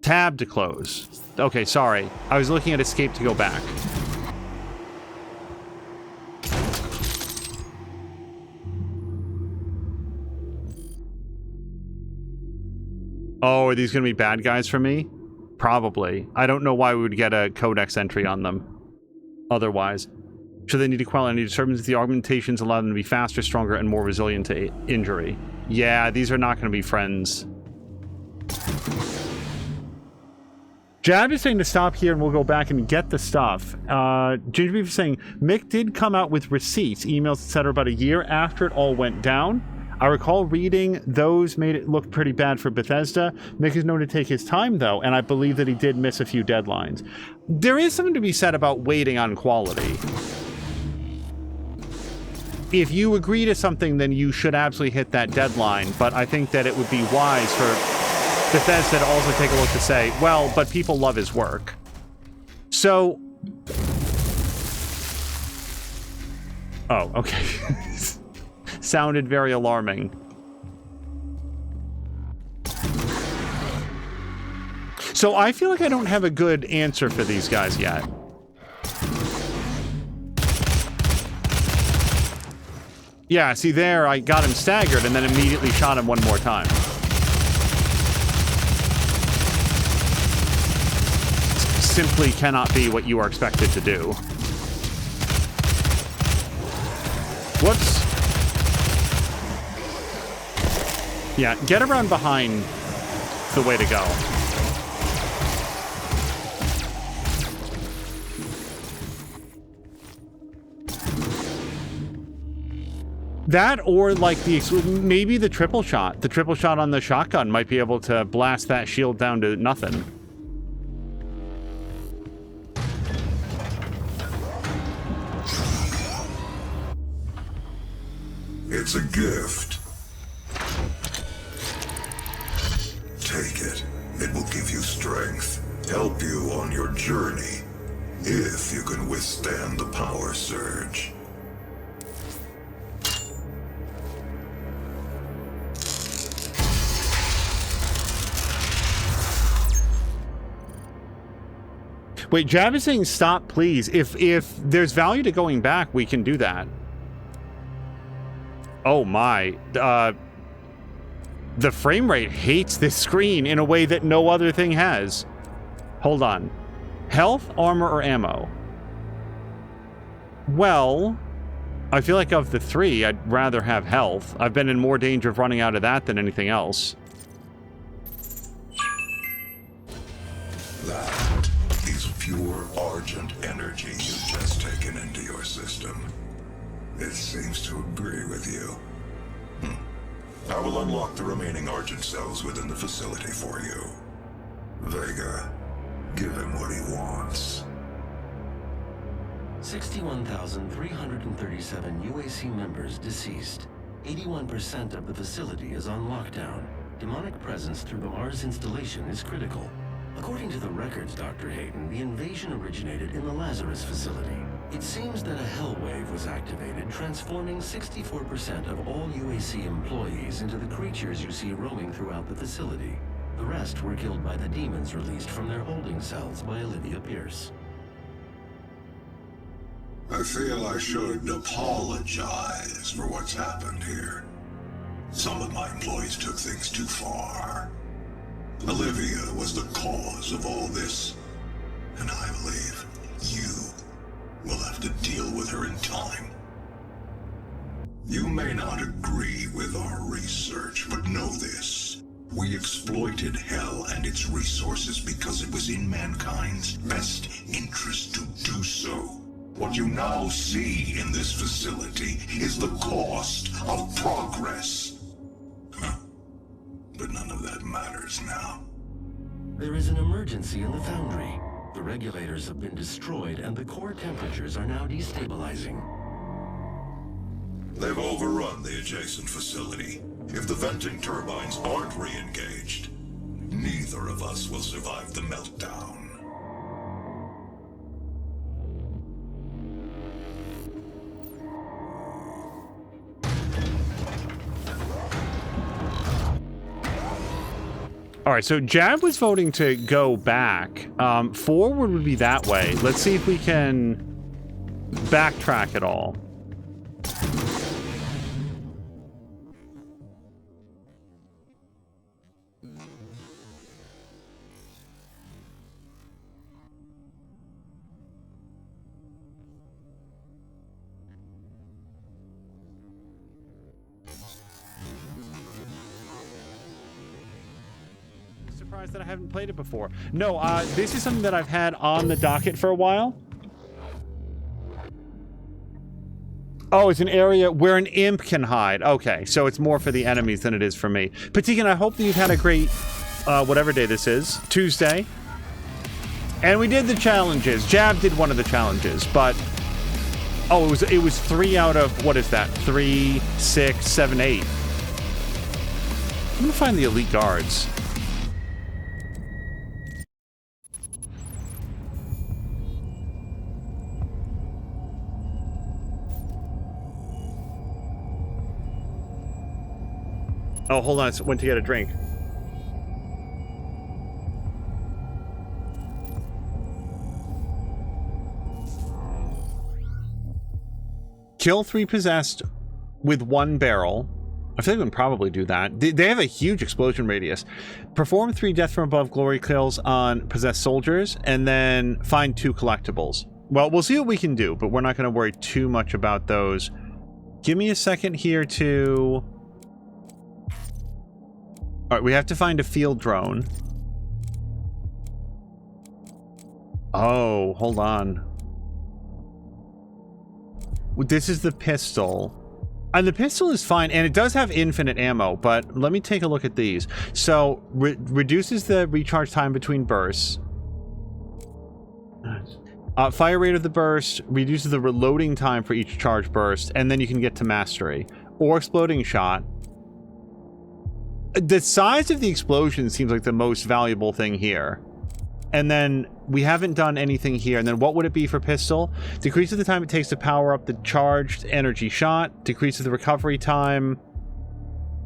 Tab to close. Okay, sorry. I was looking at escape to go back. Oh, are these going to be bad guys for me? Probably. I don't know why we would get a codex entry on them. Otherwise. Should they need to quell any disturbances, the augmentations allow them to be faster, stronger, and more resilient to injury. Yeah, these are not going to be friends. Jab is saying to stop here and we'll go back and get the stuff. Ginger Beef is saying, Mick did come out with receipts, emails, etc. about a year after it all went down. I recall reading those made it look pretty bad for Bethesda. Mick is known to take his time, though, and I believe that he did miss a few deadlines. There is something to be said about waiting on quality. If you agree to something, then you should absolutely hit that deadline, but I think that it would be wise for Bethesda to also take a look to say, well, but people love his work. So... Oh, okay. Sounded very alarming. So I feel like I don't have a good answer for these guys yet. Yeah, see there, I got him staggered and then immediately shot him one more time. Simply cannot be what you are expected to do. Whoops. Yeah, get around behind the way to go. That or like maybe the triple shot. The triple shot on the shotgun might be able to blast that shield down to nothing. It's a gift. Take it. It will give you strength, help you on your journey, if you can withstand the power surge. Wait, Jav is saying stop, please. If there's value to going back, we can do that. Oh my. The frame rate hates this screen in a way that no other thing has. Hold on. Health, armor, or ammo? Well, I feel like of the three, I'd rather have health. I've been in more danger of running out of that than anything else. That is pure Argent energy you've just taken into your system. It seems to agree with you. I will unlock the remaining Argent cells within the facility for you. Vega, give him what he wants. 61,337 UAC members deceased. 81% of the facility is on lockdown. Demonic presence through the Mars installation is critical. According to the records, Dr. Hayden, the invasion originated in the Lazarus facility. It seems that a hell wave was activated, transforming 64% of all UAC employees into the creatures you see roaming throughout the facility. The rest were killed by the demons released from their holding cells by Olivia Pierce. I feel I should apologize for what's happened here. Some of my employees took things too far. Olivia was the cause of all this, and I believe you will have to deal with her in time. You may not agree with our research, but know this. We exploited Hell and its resources because it was in mankind's best interest to do so. What you now see in this facility is the cost of progress. but none of that matters now. There is an emergency in the Foundry. The regulators have been destroyed and the core temperatures are now destabilizing. They've overrun the adjacent facility. If the venting turbines aren't re-engaged, neither of us will survive the meltdown. All right, so Jab was voting to go back. Forward would be that way. Let's see if we can backtrack at all. Surprised that I haven't played it before. No, this is something that I've had on the docket for a while. Oh, it's an area where an imp can hide. Okay, so it's more for the enemies than it is for me. Patikan, I hope that you've had a great, whatever day this is, Tuesday. And we did the challenges. Jab did one of the challenges, but... Oh, it was 3 out of, what is that? 3, 6, 7, 8. I'm gonna find the elite guards. Oh, hold on. I went to get a drink. Kill 3 possessed with 1 barrel. I feel like we can probably do that. They have a huge explosion radius. Perform 3 death from above glory kills on possessed soldiers, and then find 2 collectibles. Well, we'll see what we can do, but we're not going to worry too much about those. Give me a second here to... All right, we have to find a field drone. Oh, hold on. This is the pistol. And the pistol is fine, and it does have infinite ammo, but let me take a look at these. So, reduces the recharge time between bursts. Fire rate of the burst reduces the reloading time for each charge burst, and then you can get to mastery. Or exploding shot. The size of the explosion seems like the most valuable thing here. And then we haven't done anything here. And then what would it be for pistol? Decreases the time it takes to power up the charged energy shot. Decreases the recovery time.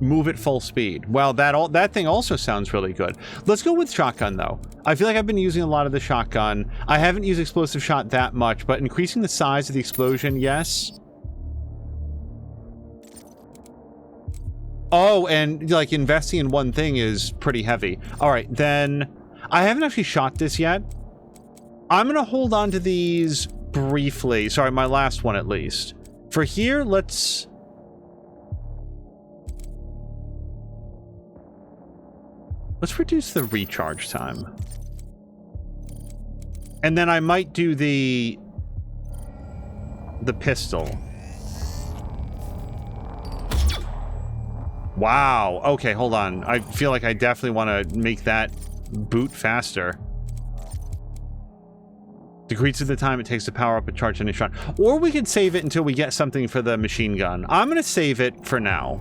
Move at full speed. Well, that thing also sounds really good. Let's go with shotgun, though. I feel like I've been using a lot of the shotgun. I haven't used explosive shot that much, but increasing the size of the explosion, yes. Oh, and like investing in one thing is pretty heavy. All right, then I haven't actually shot this yet. I'm going to hold on to these briefly. Sorry, my last one at least. For here, let's reduce the recharge time. And then I might do the pistol. Wow. Okay, hold on. I feel like I definitely want to make that boot faster. Decreases the time it takes to power up a charge any shot. Or we could save it until we get something for the machine gun. I'm going to save it for now.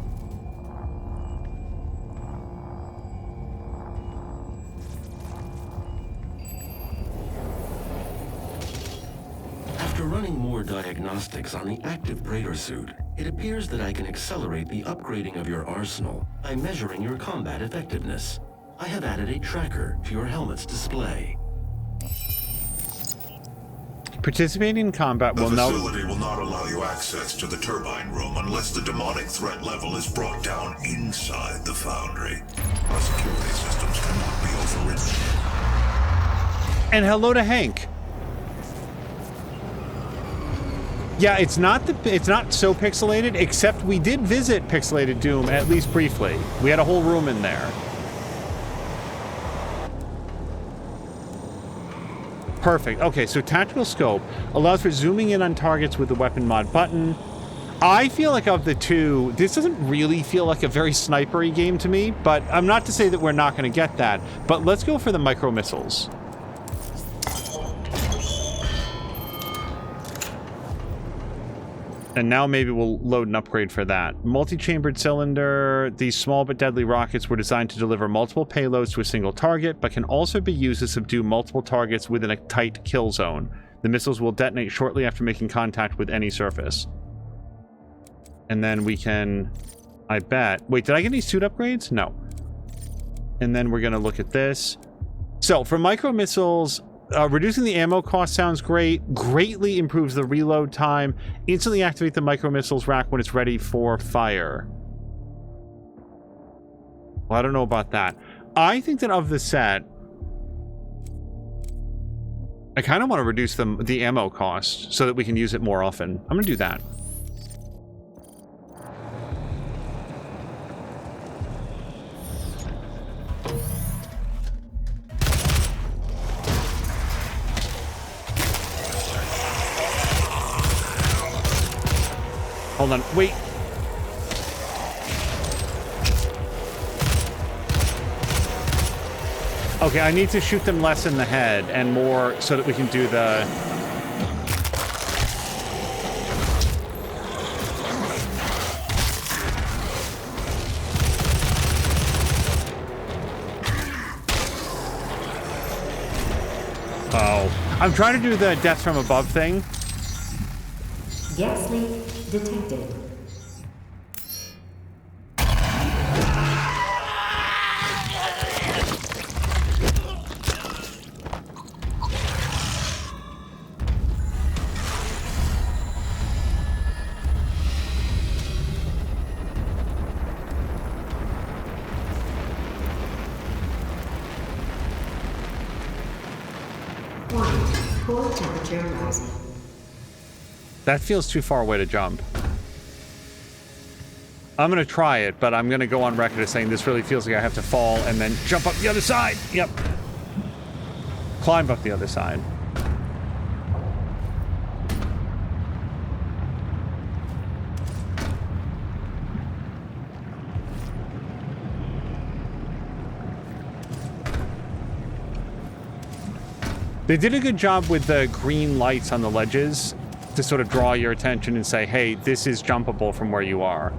After running more diagnostics on the active Praetor suit, it appears that I can accelerate the upgrading of your arsenal by measuring your combat effectiveness. I have added a tracker to your helmet's display. Participating in combat will The facility will not allow you access to the turbine room unless the demonic threat level is brought down inside the Foundry. Our security systems cannot be overridden. And hello to Hank. Yeah, it's not so pixelated, except we did visit Pixelated Doom at least briefly. We had a whole room in there. Perfect. Okay, so tactical scope allows for zooming in on targets with the weapon mod button. I feel like of the two, this doesn't really feel like a very snipery game to me, but I'm not to say that we're not going to get that. But let's go for the micro missiles. And now maybe we'll load an upgrade for that. Multi-chambered cylinder. These small but deadly rockets were designed to deliver multiple payloads to a single target, but can also be used to subdue multiple targets within a tight kill zone. The missiles will detonate shortly after making contact with any surface. And then we can... I bet... Wait, did I get any suit upgrades? No. And then we're going to look at this. So, for micro missiles... reducing the ammo cost sounds great. Greatly improves the reload time. Instantly activate the micro missiles rack when it's ready for fire. Well, I don't know about that. I think that of the set, I kind of want to reduce the ammo cost so that we can use it more often. I'm going to do that. Hold on, wait. Okay, I need to shoot them less in the head and more so that we can do the... Oh. I'm trying to do the death from above thing. Gas leak detected. Warning, core temperature rising. That feels too far away to jump. I'm going to try it, but I'm going to go on record as saying this really feels like I have to fall and then jump up the other side. Yep. Climb up the other side. They did a good job with the green lights on the ledges to sort of draw your attention and say, hey, this is jumpable from where you are.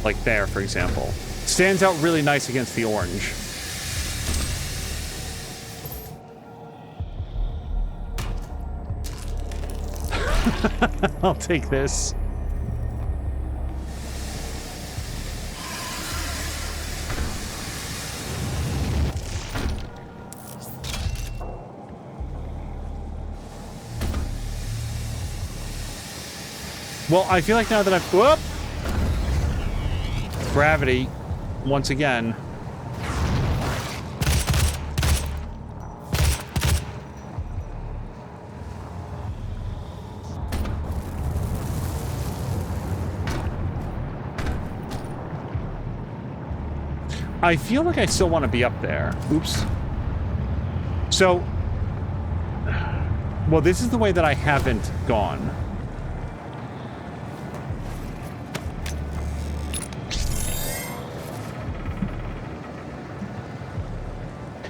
Like there, for example. Stands out really nice against the orange. I'll take this. Well, I feel like now that I've... Whoop! Gravity, once again. I feel like I still want to be up there. Oops. So... Well, this is the way that I haven't gone.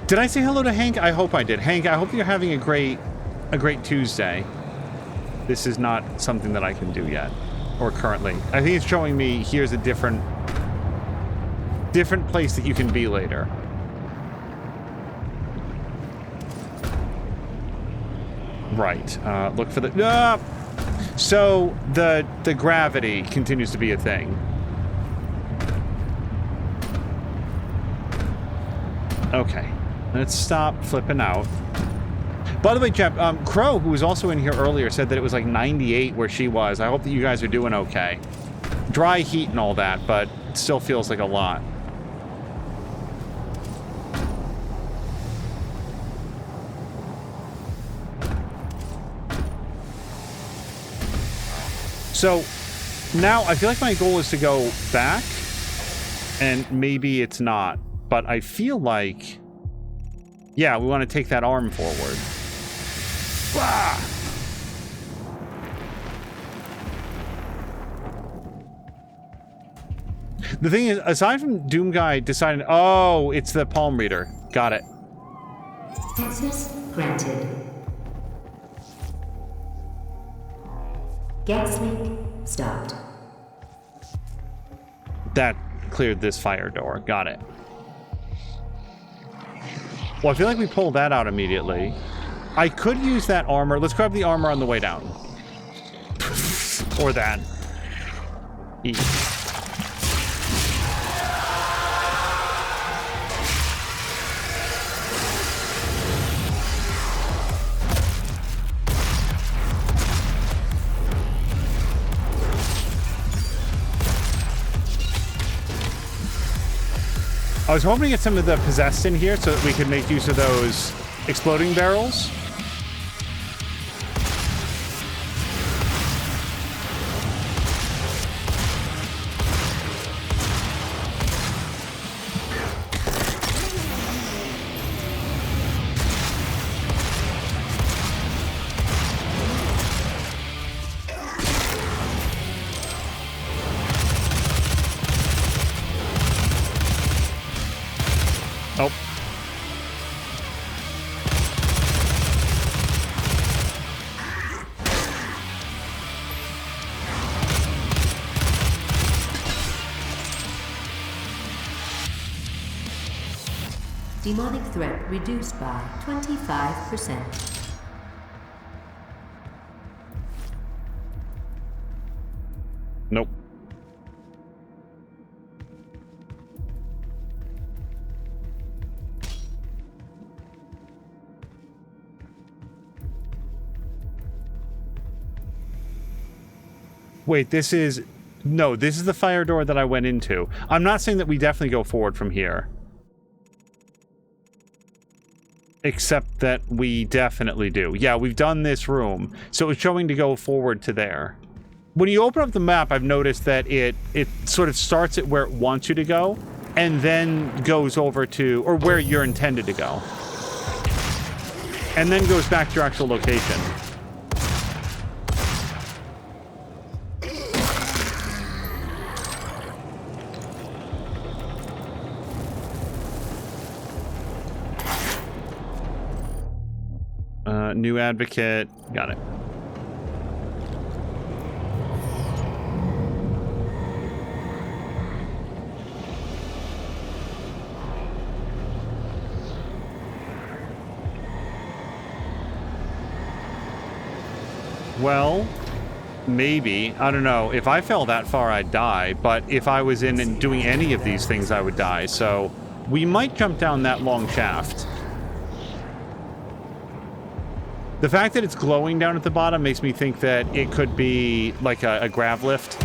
Did I say hello to Hank? I hope I did. Hank, I hope you're having a great Tuesday. This is not something that I can do yet, or currently. I think it's showing me here's a different place that you can be later. Right. Look for the... So the gravity continues to be a thing. Okay. Let's stop flipping out. By the way, Jeff, Crow, who was also in here earlier, said that it was like 98 where she was. I hope that you guys are doing okay. Dry heat and all that, but it still feels like a lot. So, now I feel like my goal is to go back, and maybe it's not, but I feel like... Yeah, we want to take that arm forward. Ah! The thing is, aside from Doom Guy deciding, oh, it's the palm reader. Got it. Access granted. Gas leak stopped. That cleared this fire door. Got it. Well, I feel like we pulled that out immediately. I could use that armor. Let's grab the armor on the way down. Or that. E. I was hoping to get some of the possessed in here so that we could make use of those exploding barrels. Oh. Demonic threat reduced by 25%. Nope. Wait, this is... No, this is the fire door that I went into. I'm not saying that we definitely go forward from here. Except that we definitely do. Yeah, we've done this room. So it's showing to go forward to there. When you open up the map, I've noticed that it sort of starts at where it wants you to go, and then goes over to... or where you're intended to go. And then goes back to your actual location. New advocate. Got it. Well, maybe. I don't know. If I fell that far, I'd die. But if I was in and doing any of these things, I would die. So we might jump down that long shaft. The fact that it's glowing down at the bottom makes me think that it could be like a grav lift.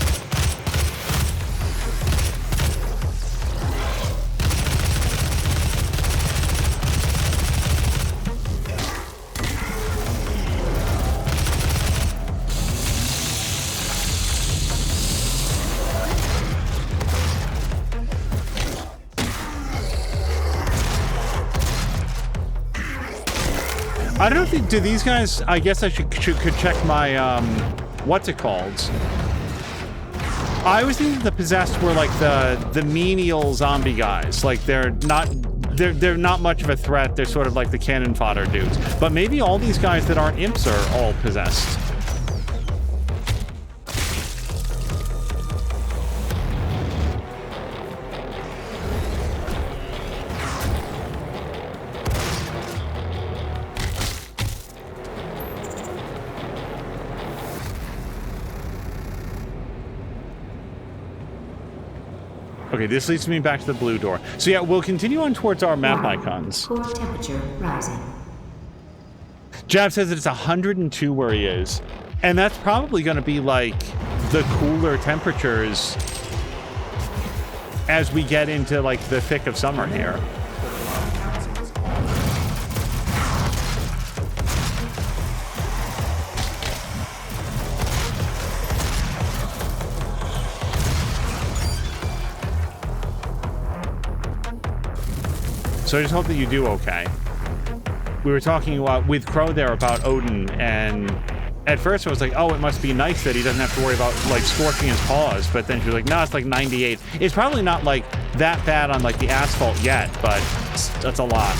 I don't think, do these guys, I guess I could check my, what's it called? I was thinking the possessed were like the menial zombie guys. Like they're not much of a threat. They're sort of like the cannon fodder dudes. But maybe all these guys that aren't imps are all possessed. Okay, this leads me back to the blue door. So yeah, we'll continue on towards our map icons. Core temperature rising. Jab says that it's 102 where he is. And that's probably going to be like the cooler temperatures as we get into like the thick of summer here. So I just hope that you do okay. We were talking with Crow there about Odin and At first I was like, oh, it must be nice that he doesn't have to worry about, like, scorching his paws. But then she was like, no, it's like 98. It's probably not, like, that bad on, like, the asphalt yet, but that's a lot.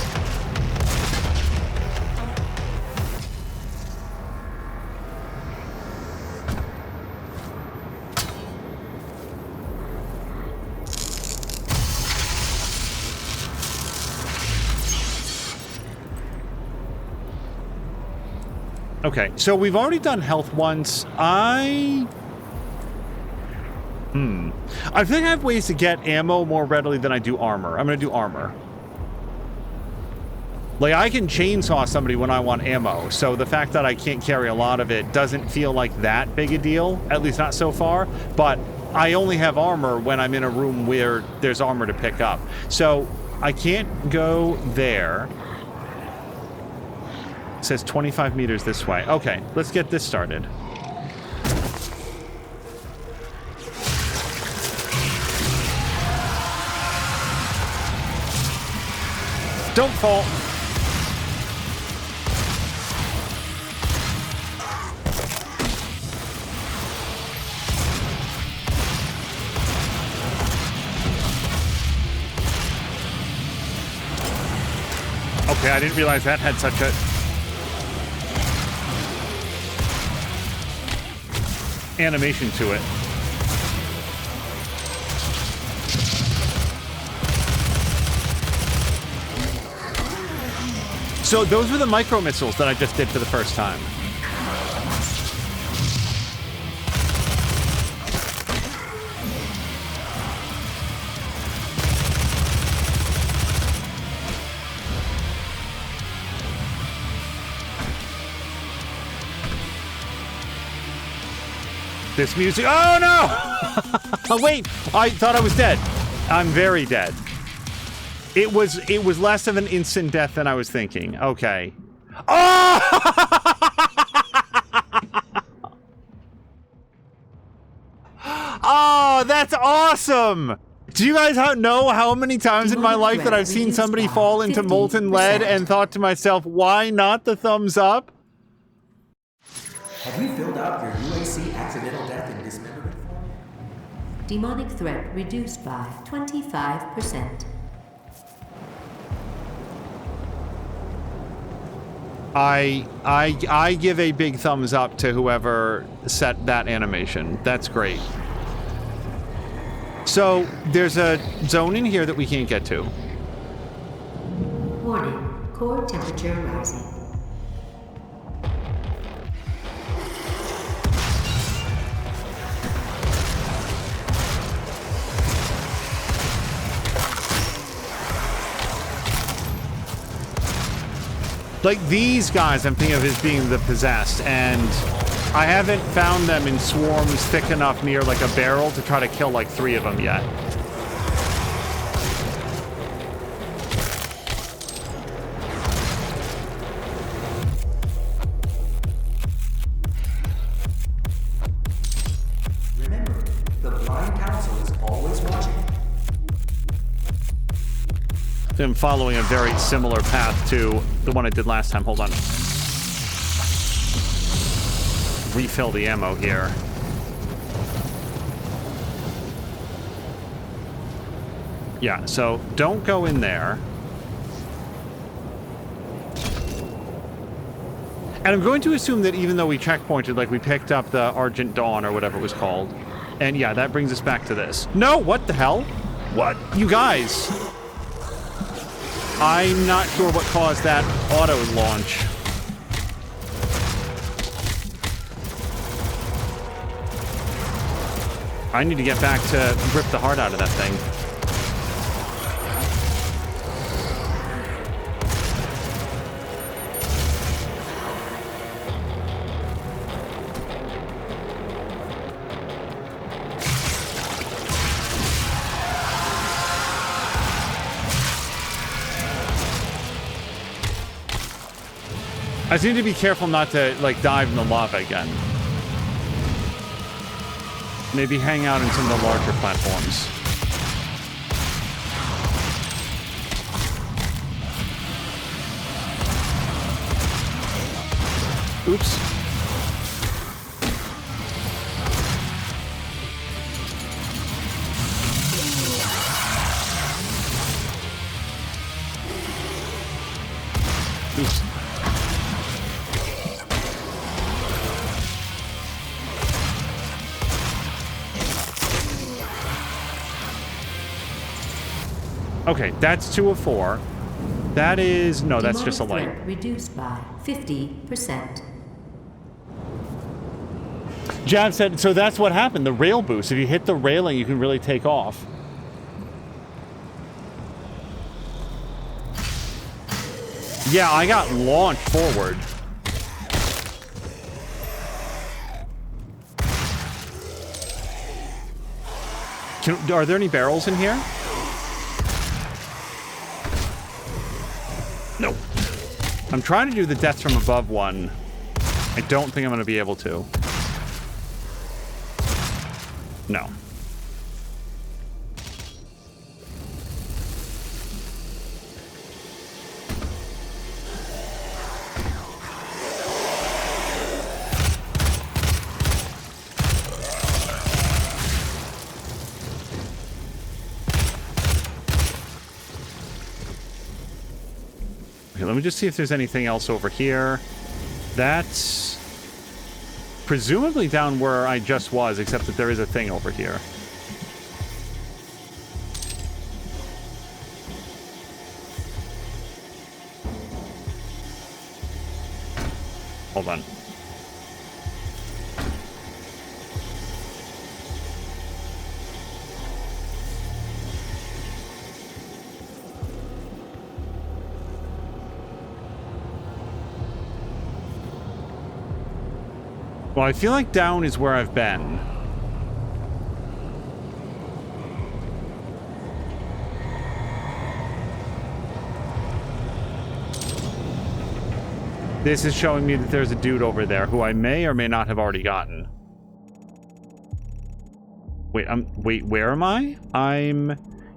Okay, so we've already done health once. I think I have ways to get ammo more readily than I do armor. I'm gonna do armor. Like, I can chainsaw somebody when I want ammo, so the fact that I can't carry a lot of it doesn't feel like that big a deal, at least not so far, but I only have armor when I'm in a room where there's armor to pick up. So, I can't go there. It says 25 meters this way. Okay, let's get this started. Don't fall. Okay, I didn't realize that had such a animation to it. So those were the micro missiles that I just did for the first time. This music. Oh no! Oh, wait, I thought I was dead. I'm very dead. It was less of an instant death than I was thinking. Okay. Oh! Oh, that's awesome! Do you guys know how many times in my life that I've seen somebody fall into molten lead and thought to myself, why not the thumbs up? Have you filled out your UAC accidental death and dismemberment form? Demonic threat reduced by 25%. I give a big thumbs up to whoever set that animation. That's great. So there's a zone in here that we can't get to. Warning, core temperature rising. Like, these guys I'm thinking of as being the possessed, and I haven't found them in swarms thick enough near, like, a barrel to try to kill, like, 3 of them yet. Remember, the blind council is always watching. I'm following a very similar path to the one I did last time. Hold on. Refill the ammo here. Yeah, so don't go in there. And I'm going to assume that even though we checkpointed, like we picked up the Argent Dawn or whatever it was called. And yeah, that brings us back to this. No, what the hell? What? You guys. I'm not sure what caused that auto launch. I need to get back to rip the heart out of that thing. I just need to be careful not to, like, dive in the lava again. Maybe hang out in some of the larger platforms. Oops. Oops. Okay, that's 2 of 4. That is... No, that's just a light. Threat reduced by 50%. Jab said, so that's what happened, the rail boost. If you hit the railing, you can really take off. Yeah, I got launched forward. Are there any barrels in here? No. I'm trying to do the death from above one. I don't think I'm going to be able to. No. Okay, let me just see if there's anything else over here. That's presumably down where I just was, except that there is a thing over here. Hold on. Well, I feel like down is where I've been. This is showing me that there's a dude over there who I may or may not have already gotten. Wait, where am I?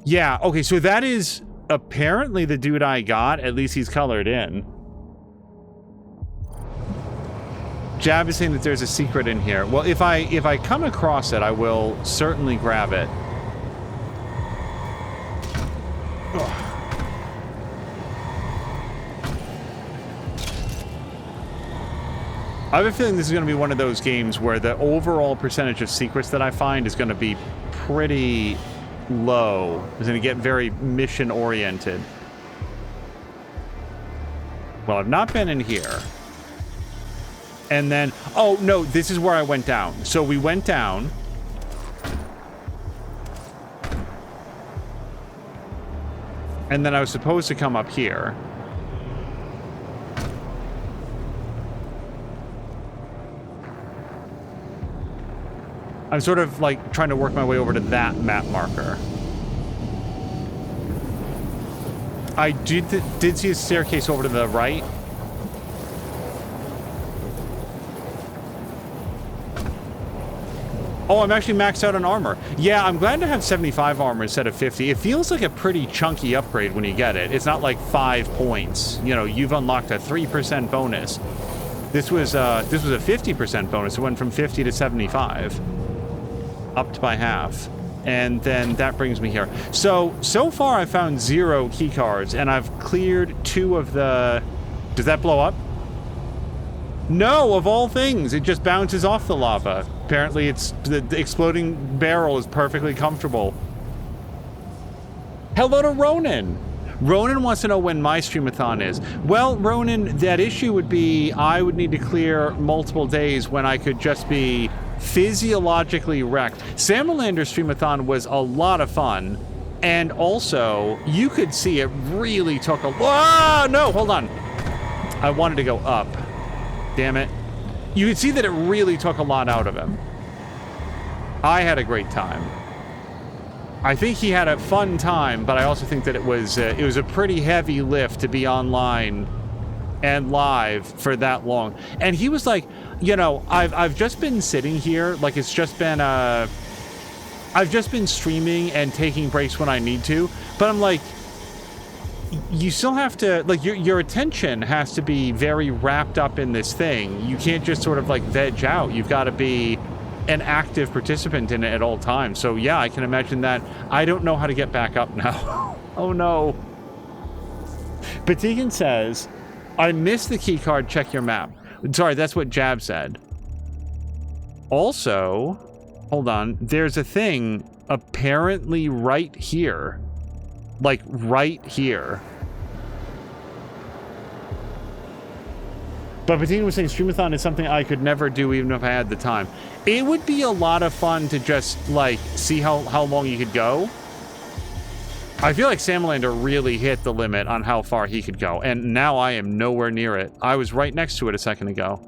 Yeah, okay, so that is apparently the dude I got. At least he's colored in. Jab is saying that there's a secret in here. Well, if I come across it, I will certainly grab it. Ugh. I have a feeling this is going to be one of those games where the overall percentage of secrets that I find is going to be pretty low. It's going to get very mission-oriented. Well, I've not been in here. And then... Oh, no, this is where I went down. So we went down. And then I was supposed to come up here. I'm sort of, like, trying to work my way over to that map marker. I did see a staircase over to the right. Oh, I'm actually maxed out on armor. Yeah, I'm glad to have 75 armor instead of 50. It feels like a pretty chunky upgrade when you get it. It's not like 5 points. You know, you've unlocked a 3% bonus. This was a 50% bonus. It went from 50 to 75. Upped by half. And then that brings me here. So far I found 0 keycards, and I've cleared 2 of the... Does that blow up? No, of all things, it just bounces off the lava. Apparently the exploding barrel is perfectly comfortable. Hello to Ronan. Ronan wants to know when my streamathon is. Well, Ronan, that issue would be I would need to clear multiple days when I could just be physiologically wrecked. Samulander's streamathon was a lot of fun, and also you could see it really took a... Whoa, no, hold on. I wanted to go up. Damn it. You could see that it really took a lot out of him. I had a great time. I think he had a fun time, but I also think that it was a pretty heavy lift to be online and live for that long. And he was like, you know, I've just been sitting here, like it's just been I've just been streaming and taking breaks when I need to, but I'm like, you still have to, like, your attention has to be very wrapped up in this thing. You can't just sort of like veg out. You've got to be an active participant in it at all times. So yeah, I can imagine that. I don't know how to get back up now. Oh no. Patigan says, I missed the key card. Check your map. Sorry, that's what Jab said. Also, hold on. There's a thing apparently right here. Like, right here. But Bettina was saying Streamathon is something I could never do even if I had the time. It would be a lot of fun to just, like, see how long you could go. I feel like Samalander really hit the limit on how far he could go, and now I am nowhere near it. I was right next to it a second ago.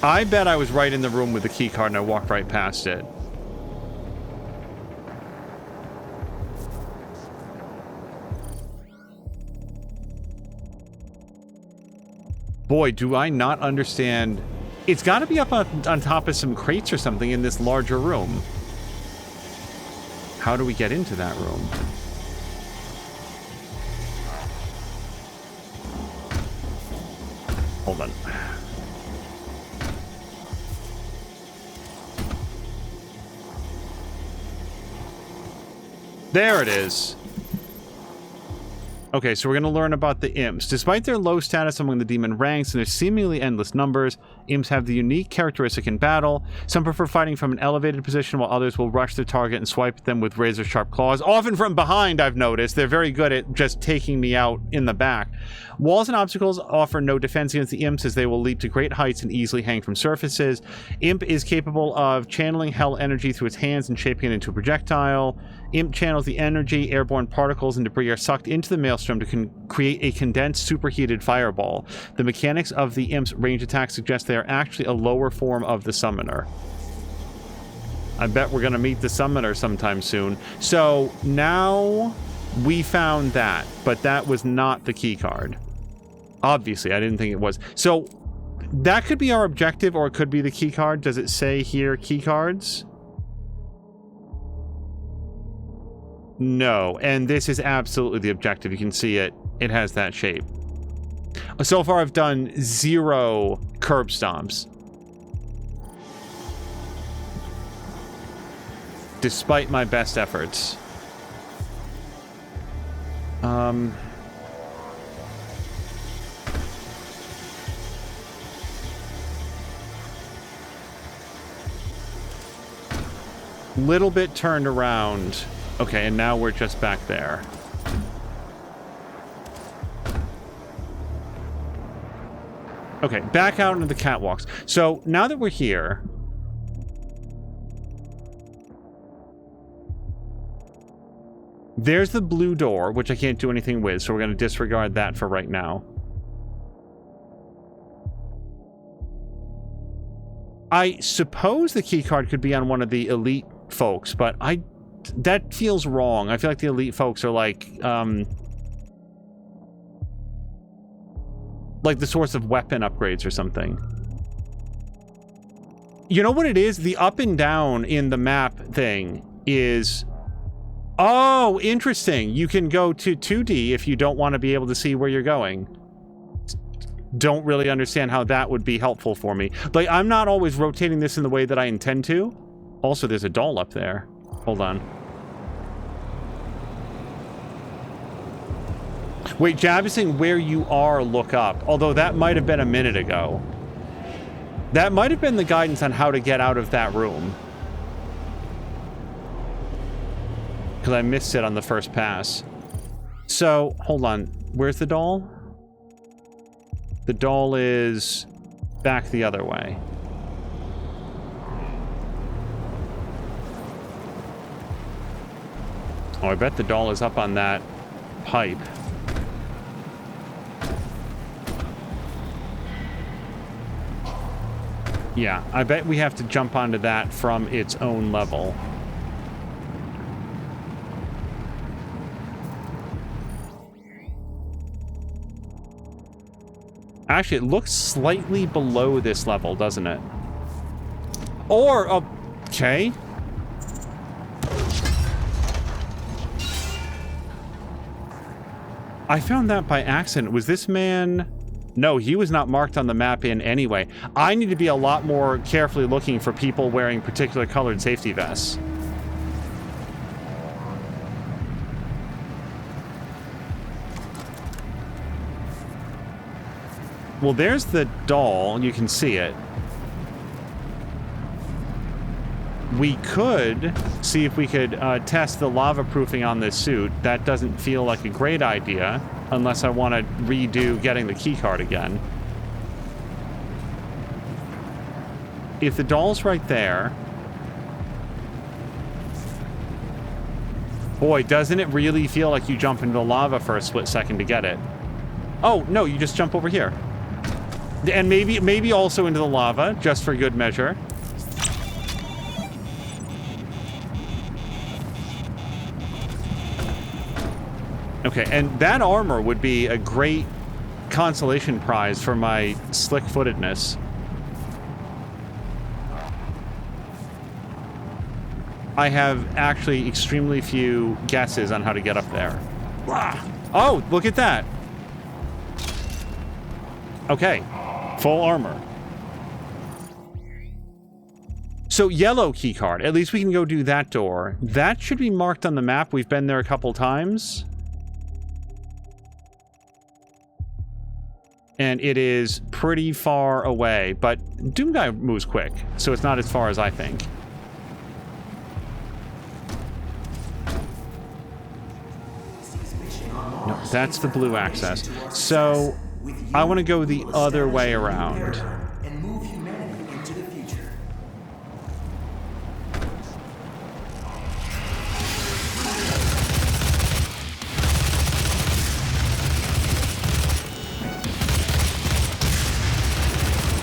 I bet I was right in the room with the key card and I walked right past it. Boy, do I not understand. It's got to be up on top of some crates or something in this larger room. How do we get into that room? Hold on. There it is. Okay, so we're going to learn about the imps. Despite their low status among the demon ranks and their seemingly endless numbers, imps have the unique characteristic in battle. Some prefer fighting from an elevated position, while others will rush their target and swipe at them with razor-sharp claws. Often from behind, I've noticed. They're very good at just taking me out in the back. Walls and obstacles offer no defense against the imps, as they will leap to great heights and easily hang from surfaces. Imp is capable of channeling hell energy through its hands and shaping it into a projectile. Imp channels the energy, airborne particles, and debris are sucked into the maelstrom to create a condensed, superheated fireball. The mechanics of the imp's range attack suggest they are actually a lower form of the summoner. I bet we're going to meet the summoner sometime soon. So now we found that, but that was not the key card. Obviously, I didn't think it was. So that could be our objective, or it could be the key card. Does it say here key cards? No, and this is absolutely the objective. You can see it. It has that shape. So far, I've done 0 curb stomps. Despite my best efforts. Little bit turned around. Okay, and now we're just back there. Okay, back out into the catwalks. So now that we're here, there's the blue door, which I can't do anything with, so we're going to disregard that for right now. I suppose the key card could be on one of the elite folks, but that feels wrong. I feel like the elite folks are like the source of weapon upgrades or something. You know what it is? The up and down in the map thing is... Oh, interesting. You can go to 2D if you don't want to be able to see where you're going. Don't really understand how that would be helpful for me. Like, I'm not always rotating this in the way that I intend to. Also, there's a doll up there. Hold on. Wait, Jab is saying where you are, look up. Although that might have been a minute ago. That might have been the guidance on how to get out of that room. Because I missed it on the first pass. So, hold on. Where's the doll? The doll is back the other way. Oh, I bet the doll is up on that pipe. Yeah, I bet we have to jump onto that from its own level. Actually, it looks slightly below this level, doesn't it? Or, okay. I found that by accident. Was this man... No, he was not marked on the map in any way. I need to be a lot more carefully looking for people wearing particular colored safety vests. Well, there's the doll. You can see it. We could see if we could test the lava proofing on this suit. That doesn't feel like a great idea unless I want to redo getting the keycard again. If the doll's right there... Boy, doesn't it really feel like you jump into the lava for a split second to get it. Oh, no, you just jump over here. And maybe also into the lava, just for good measure. Okay, and that armor would be a great consolation prize for my slick-footedness. I have actually extremely few guesses on how to get up there. Oh, look at that. Okay, full armor. So yellow keycard, at least we can go do that door. That should be marked on the map. We've been there a couple times. And it is pretty far away, but Doom Guy moves quick, so it's not as far as I think. No, that's the blue access. So I want to go the other way around. And move humanity into the future.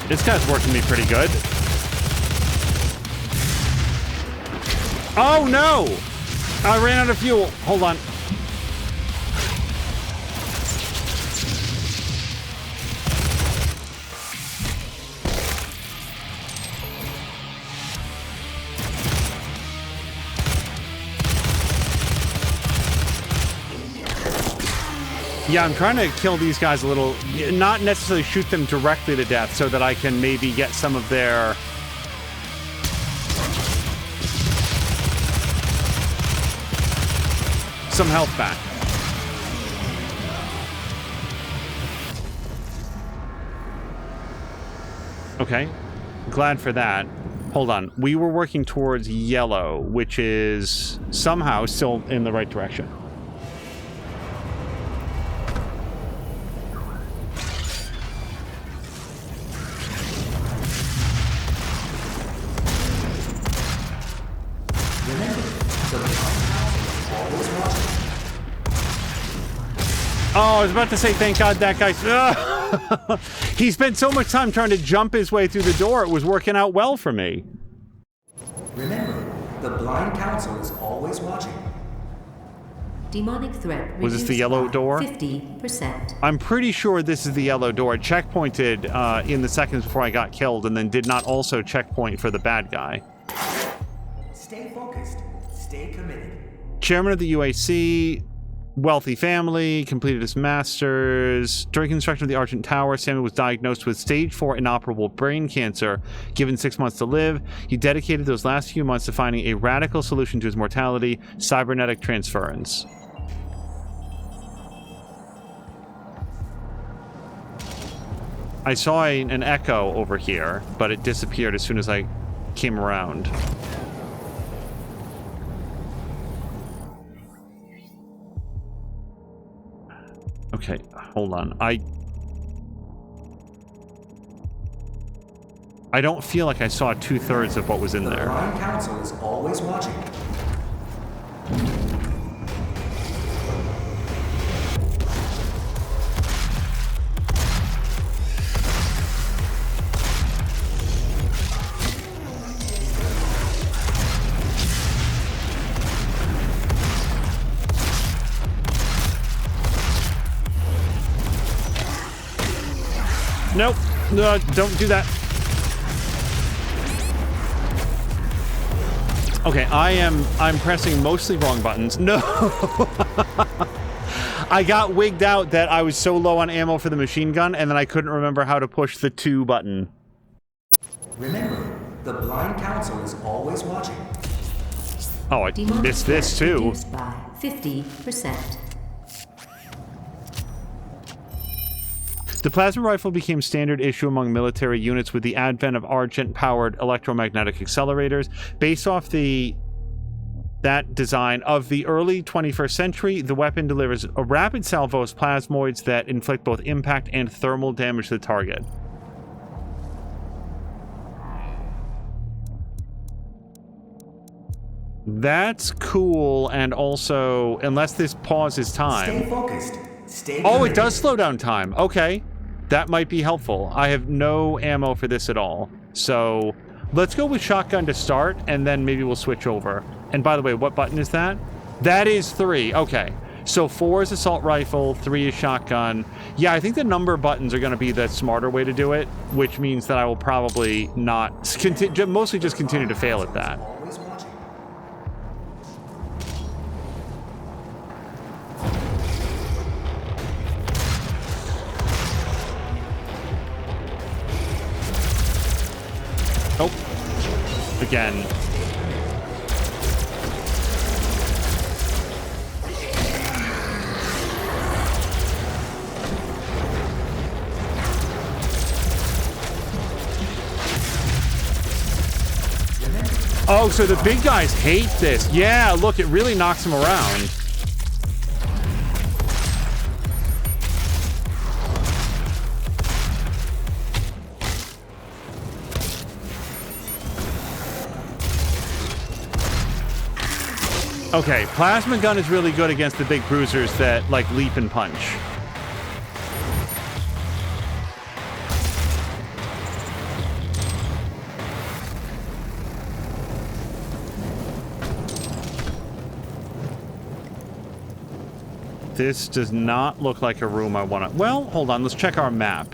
This guy's working me pretty good. Oh no! I ran out of fuel. Hold on. Yeah, I'm trying to kill these guys a little, not necessarily shoot them directly to death so that I can maybe get some of their... some health back. Okay, glad for that. Hold on, we were working towards yellow, which is somehow still in the right direction. Oh, I was about to say, thank God that guy... He spent so much time trying to jump his way through the door, it was working out well for me. Remember, the Blind Council is always watching. Demonic threat Was this the yellow door? 50%. I'm pretty sure this is the yellow door. It checkpointed in the seconds before I got killed, and then did not also checkpoint for the bad guy. Stay focused. Stay committed. Chairman of the UAC... Wealthy family, completed his master's. During construction of the Argent Tower, Samuel was diagnosed with stage 4 inoperable brain cancer. Given 6 months to live, he dedicated those last few months to finding a radical solution to his mortality, cybernetic transference. I saw an echo over here, but it disappeared as soon as I came around. Okay, hold on. I don't feel like I saw 2/3 of what was in there. The Blind Council is always watching. Nope. No, don't do that. Okay, I'm pressing mostly wrong buttons. No. I got wigged out that I was so low on ammo for the machine gun, and then I couldn't remember how to push the 2 button. Remember, the Blind Council is always watching. Oh, I missed this too. Reduced by 50%. The plasma rifle became standard issue among military units with the advent of Argent-powered electromagnetic accelerators. Based off that design of the early 21st century, the weapon delivers a rapid salvo of plasmoids that inflict both impact and thermal damage to the target. That's cool, and also, unless this pauses time... Stay focused. Stay Oh, committed. it does slow down time. Okay. That might be helpful. I have no ammo for this at all. So, let's go with shotgun to start, and then maybe we'll switch over. And by the way, what button is that? That is 3. Okay. So 4 is assault rifle, 3 is shotgun. Yeah, I think the number buttons are going to be the smarter way to do it, which means that I will probably not... mostly just continue to fail at that. Always watching. Oh. Again. Oh, so the big guys hate this. Yeah, look, it really knocks them around. Okay, plasma gun is really good against the big bruisers that, like, leap and punch. This does not look like a room I want to... Well, hold on, let's check our map.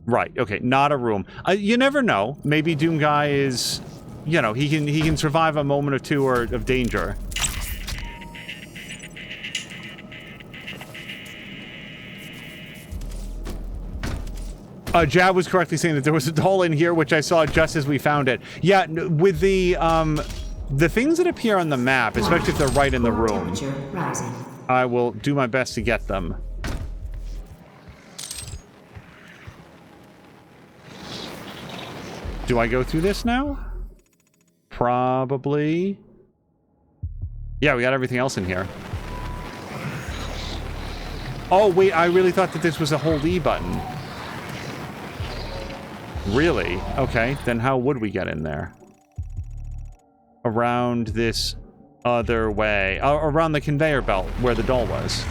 Right, okay, not a room. You never know. Maybe Doom Guy is... You know, he can survive a moment or two of danger. Jab was correctly saying that there was a doll in here, which I saw just as we found it. Yeah, with the things that appear on the map, especially if they're right in the room, I will do my best to get them. Do I go through this now? Probably. Yeah, we got everything else in here. Oh, wait, I really thought that this was a hold E button. Really? Okay, then how would we get in there? Around this other way. Around the conveyor belt where the doll was.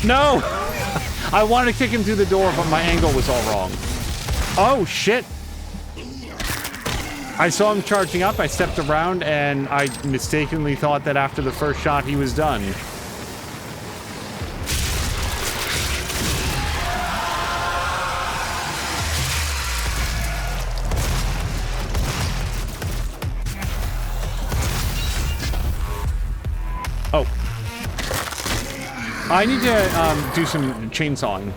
No! I wanted to kick him through the door, but my angle was all wrong. Oh, shit! I saw him charging up, I stepped around, and I mistakenly thought that after the first shot he was done. Oh. I need to do some chainsawing.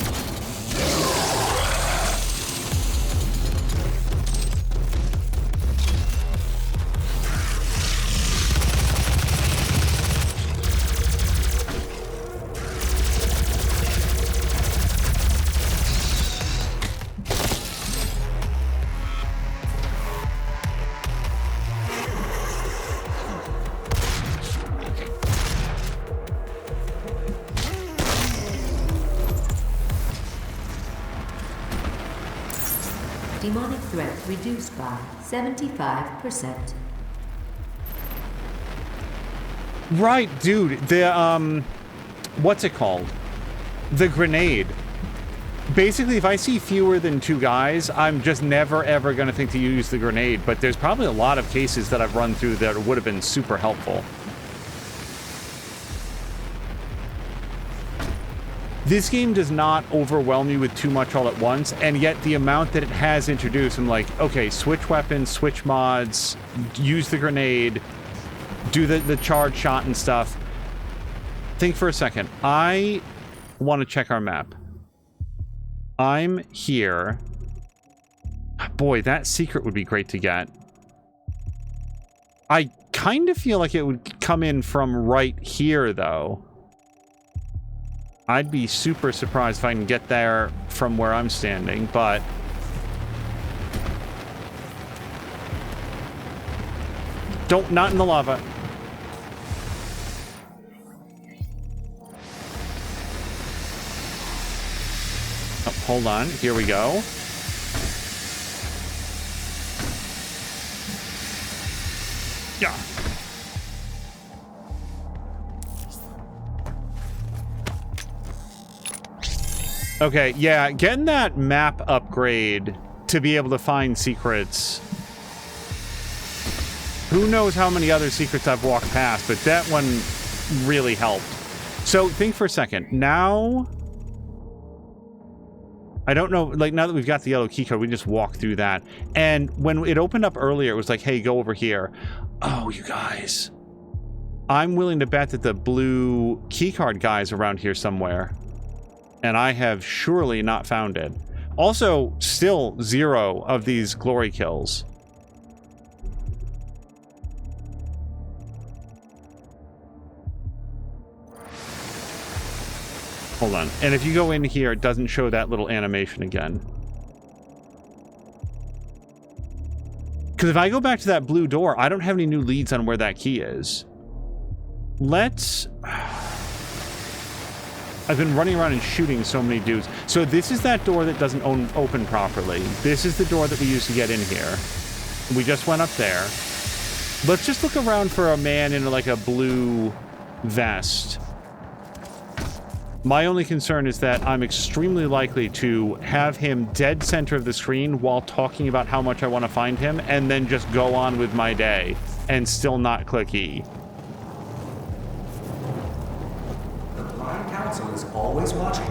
Demonic threat reduced by 75%. Right, dude. The, what's it called? The grenade. Basically, if I see fewer than 2 guys, I'm just never, ever going to think to use the grenade. But there's probably a lot of cases that I've run through that would have been super helpful. This game does not overwhelm you with too much all at once, and yet the amount that it has introduced, I'm like, okay, switch weapons, switch mods, use the grenade. do the charge shot and stuff. Think for a second. I want to check our map. I'm here. Boy, that secret would be great to get. I kind of feel like it would come in from right here, though. I'd be super surprised if I can get there from where I'm standing, but... not in the lava. Oh, hold on. Here we go. Yeah. Okay, yeah, getting that map upgrade to be able to find secrets. Who knows how many other secrets I've walked past, but that one really helped. So think for a second. Now, I don't know, like now that we've got the yellow key code, we just walk through that. And when it opened up earlier, it was like, hey, go over here. Oh, you guys. I'm willing to bet that the blue keycard guy is around here somewhere. And I have surely not found it. Also, still 0 of these glory kills. Hold on. And if you go in here, it doesn't show that little animation again. Because if I go back to that blue door, I don't have any new leads on where that key is. Let's... I've been running around and shooting so many dudes. So this is that door that doesn't open properly. This is the door that we used to get in here. We just went up there. Let's just look around for a man in like a blue vest. My only concern is that I'm extremely likely to have him dead center of the screen while talking about how much I want to find him, and then just go on with my day and still not click E. The Prime Council is always watching.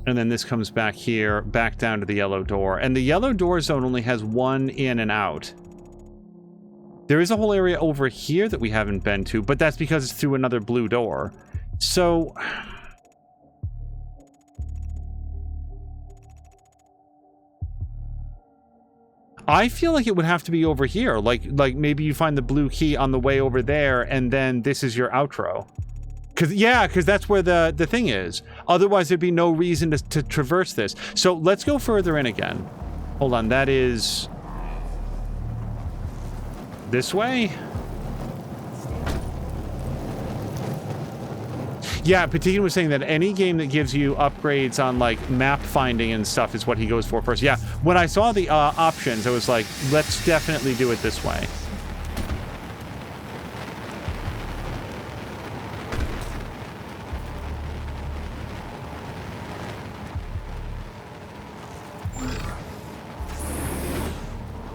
And then this comes back here, back down to the yellow door. And the yellow door zone only has one in and out. There is a whole area over here that we haven't been to, but that's because it's through another blue door. So... I feel like it would have to be over here. Like maybe you find the blue key on the way over there, and then this is your outro. Because that's where the thing is. Otherwise, there'd be no reason to traverse this. So let's go further in again. Hold on, that is... this way? Yeah, Patikin was saying that any game that gives you upgrades on, like, map finding and stuff is what he goes for first. Yeah, when I saw the options, I was like, let's definitely do it this way.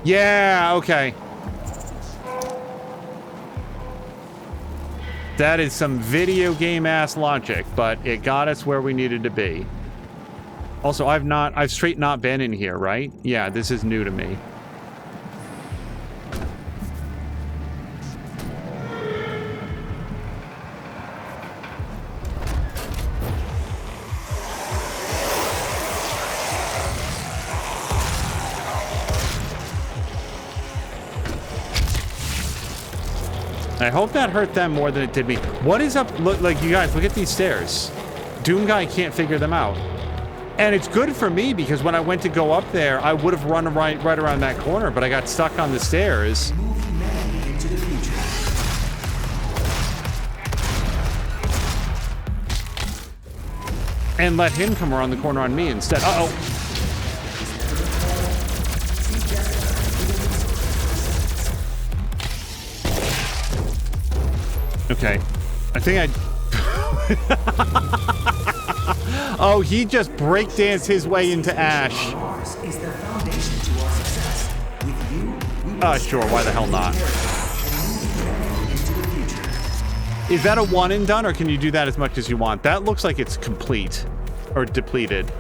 Yeah, okay. That is some video game ass logic, but it got us where we needed to be. Also, I've straight not been in here, right? Yeah, this is new to me. I hope that hurt them more than it did me. What is up? Look, like, you guys, look at these stairs. Doom Guy can't figure them out. And it's good for me because when I went to go up there, I would have run right around that corner, but I got stuck on the stairs. Into the future. And let him come around the corner on me instead. Uh-oh. Okay. I think Oh, he just breakdanced his way into Ash. Mars is the foundation to our success. With you, we will Sure, why the hell not? into the future. Is that a one and done, or can you do that as much as you want? That looks like it's complete. Or depleted.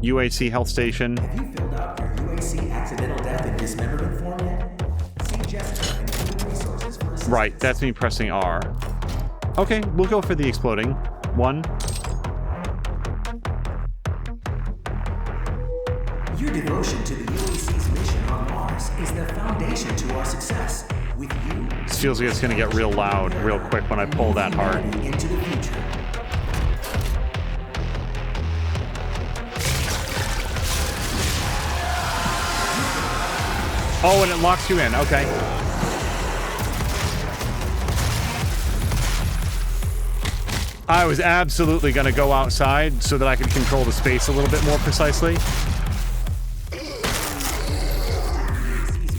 UAC health station. Have you filled out your UAC accidental death and dismemberment form yet? See Jessica in Human Resources for assistance. Right, that's me pressing R. Okay, we'll go for the exploding. 1. Your devotion to the UAC's mission on Mars is the foundation to our success. With you, This feels like it's going to get real loud real quick when I pull that hard. into the future. Oh, and it locks you in. Okay. I was absolutely going to go outside so that I could control the space a little bit more precisely. UAC's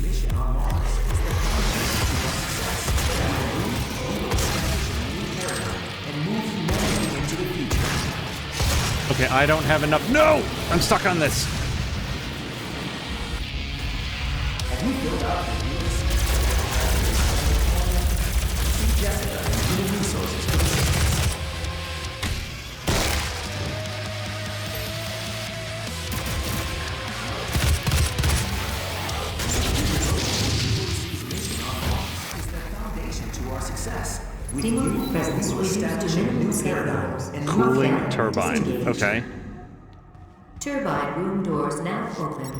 mission on Mars is the foundation to our success. And move humanity into the future. Okay, I don't have enough. No! I'm stuck on this. Have you filled out your UAC? See Jessica in Human Resources for assistance. Demonic presence reduced to minimum paradigms. Cooling turbine. Okay. Turbine room doors now open.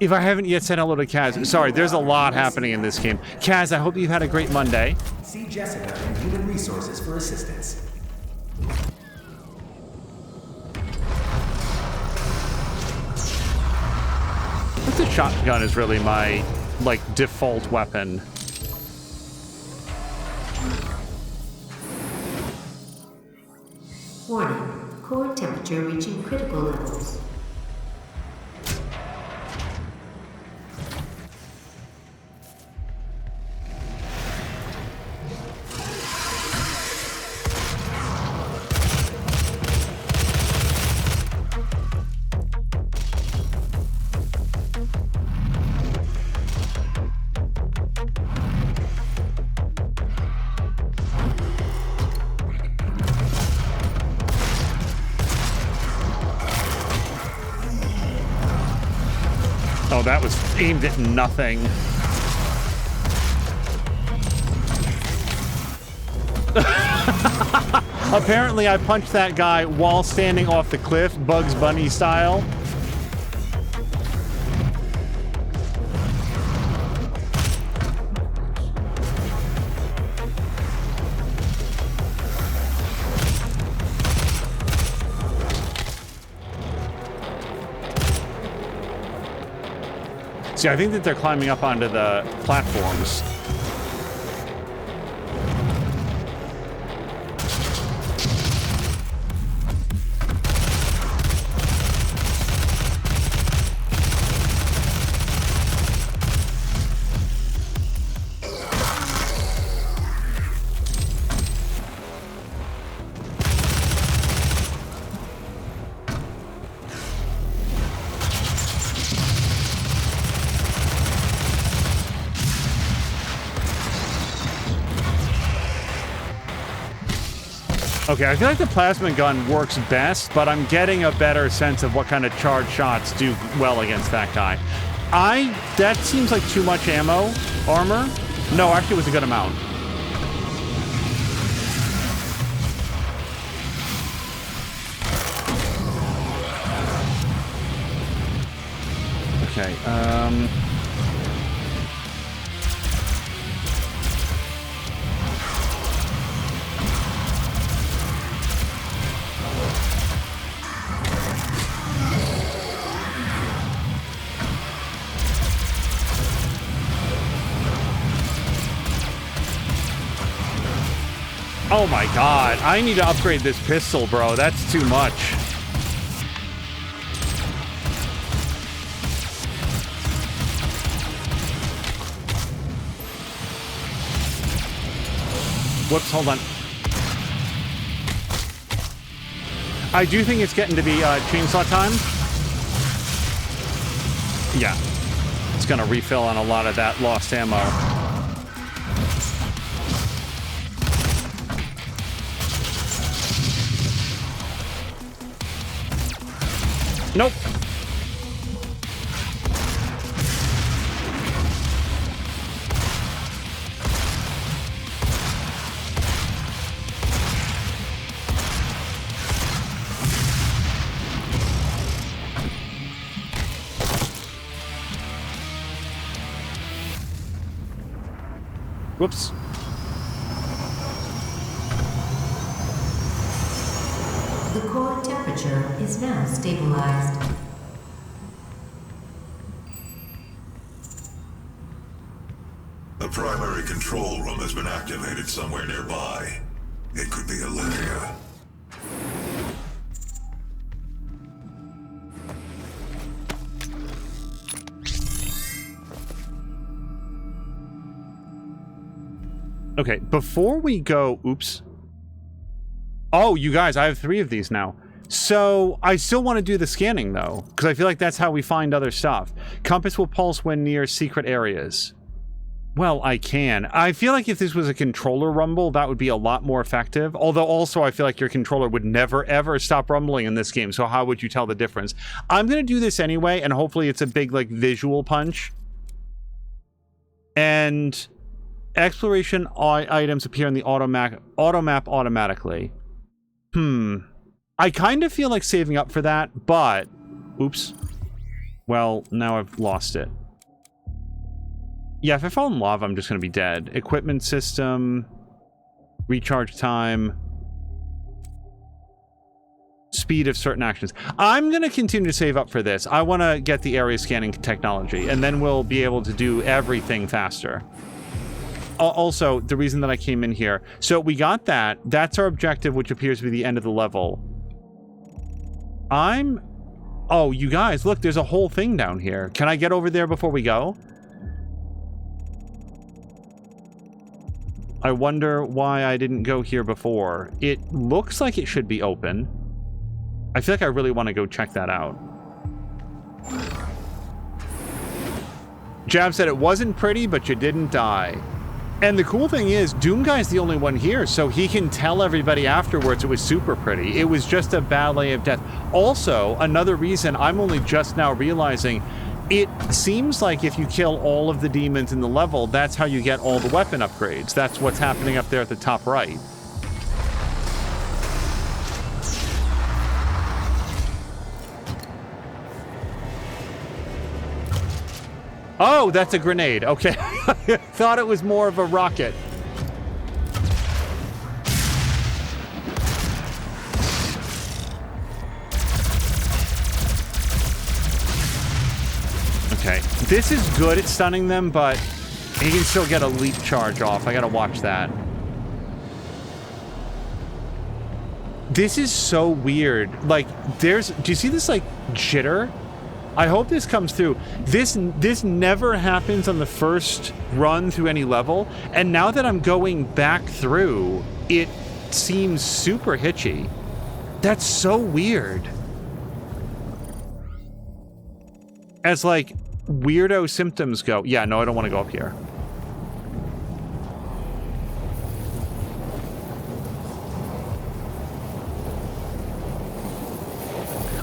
If I haven't yet said hello to Kaz, sorry, there's a lot happening in this game. Kaz, I hope you've had a great Monday. See Jessica in Human Resources for assistance. The shotgun is really my, like, default weapon. Warning, core temperature reaching critical levels. Oh, that was aimed at nothing. Apparently, I punched that guy while standing off the cliff, Bugs Bunny style. See, I think that they're climbing up onto the platforms. Okay, I feel like the plasma gun works best, but I'm getting a better sense of what kind of charged shots do well against that guy. That seems like too much ammo. Armor? No, actually it was a good amount. Okay, oh my god, I need to upgrade this pistol, bro. That's too much. Whoops, hold on. I do think it's getting to be chainsaw time. Yeah. It's gonna refill on a lot of that lost ammo. Nope. Whoops. The core temperature is now stabilized. The primary control room has been activated somewhere nearby. It could be Olivia. Okay, before we go... Oops. Oh, you guys, I have 3 of these now. So, I still want to do the scanning, though, because I feel like that's how we find other stuff. Compass will pulse when near secret areas. Well, I can. I feel like if this was a controller rumble, that would be a lot more effective. Although, also, I feel like your controller would never, ever stop rumbling in this game, so how would you tell the difference? I'm going to do this anyway, and hopefully it's a big, like, visual punch. And... exploration items appear in the auto map automatically. I kind of feel like saving up for that, but... oops. Well, now I've lost it. Yeah, if I fall in lava, I'm just going to be dead. Equipment system. Recharge time. Speed of certain actions. I'm going to continue to save up for this. I want to get the area scanning technology, and then we'll be able to do everything faster. Also, the reason that I came in here. So we got that. That's our objective, which appears to be the end of the level. Oh, you guys, look, there's a whole thing down here. Can I get over there before we go? I wonder why I didn't go here before. It looks like it should be open. I feel like I really want to go check that out. Jab said it wasn't pretty, but you didn't die. And the cool thing is, Doom Guy's the only one here, so he can tell everybody afterwards it was super pretty. It was just a ballet of death. Also, another reason I'm only just now realizing, it seems like if you kill all of the demons in the level, that's how you get all the weapon upgrades. That's what's happening up there at the top right. Oh, that's a grenade. Okay. I thought it was more of a rocket. Okay. This is good at stunning them, but he can still get a leap charge off. I gotta watch that. This is so weird. Like, do you see this, like, jitter? I hope this comes through. This never happens on the first run through any level, and now that I'm going back through, it seems super hitchy. That's so weird. As, like, weirdo symptoms go. Yeah, no, I don't want to go up here.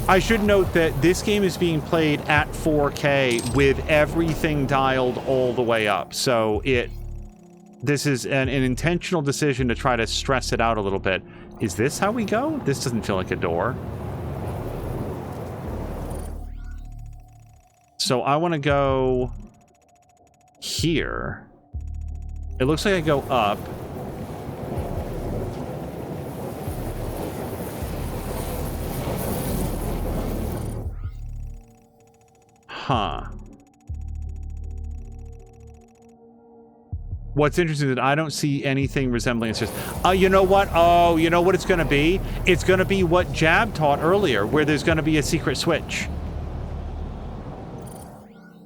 I should note that this game is being played at 4K with everything dialed all the way up. So this is an intentional decision to try to stress it out a little bit. Is this how we go? This doesn't feel like a door. So I want to go here. It looks like I go up. Huh. What's interesting is that I don't see anything resembling. It's just, you know what? Oh, you know what it's going to be? It's going to be what Jab taught earlier, where there's going to be a secret switch.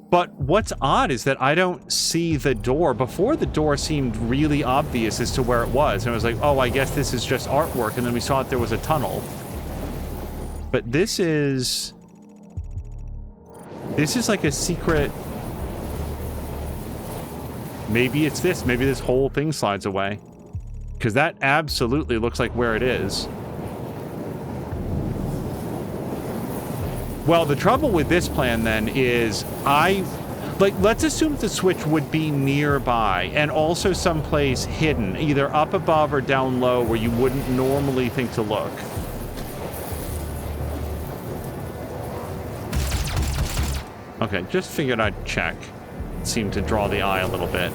But what's odd is that I don't see the door. Before, the door seemed really obvious as to where it was. And I was like, oh, I guess this is just artwork. And then we saw that there was a tunnel. But this is like a secret. Maybe it's this. Maybe this whole thing slides away. Because that absolutely looks like where it is. Well, the trouble with this plan then is let's assume the switch would be nearby and also someplace hidden, either up above or down low where you wouldn't normally think to look. Okay, just figured I'd check. It seemed to draw the eye a little bit.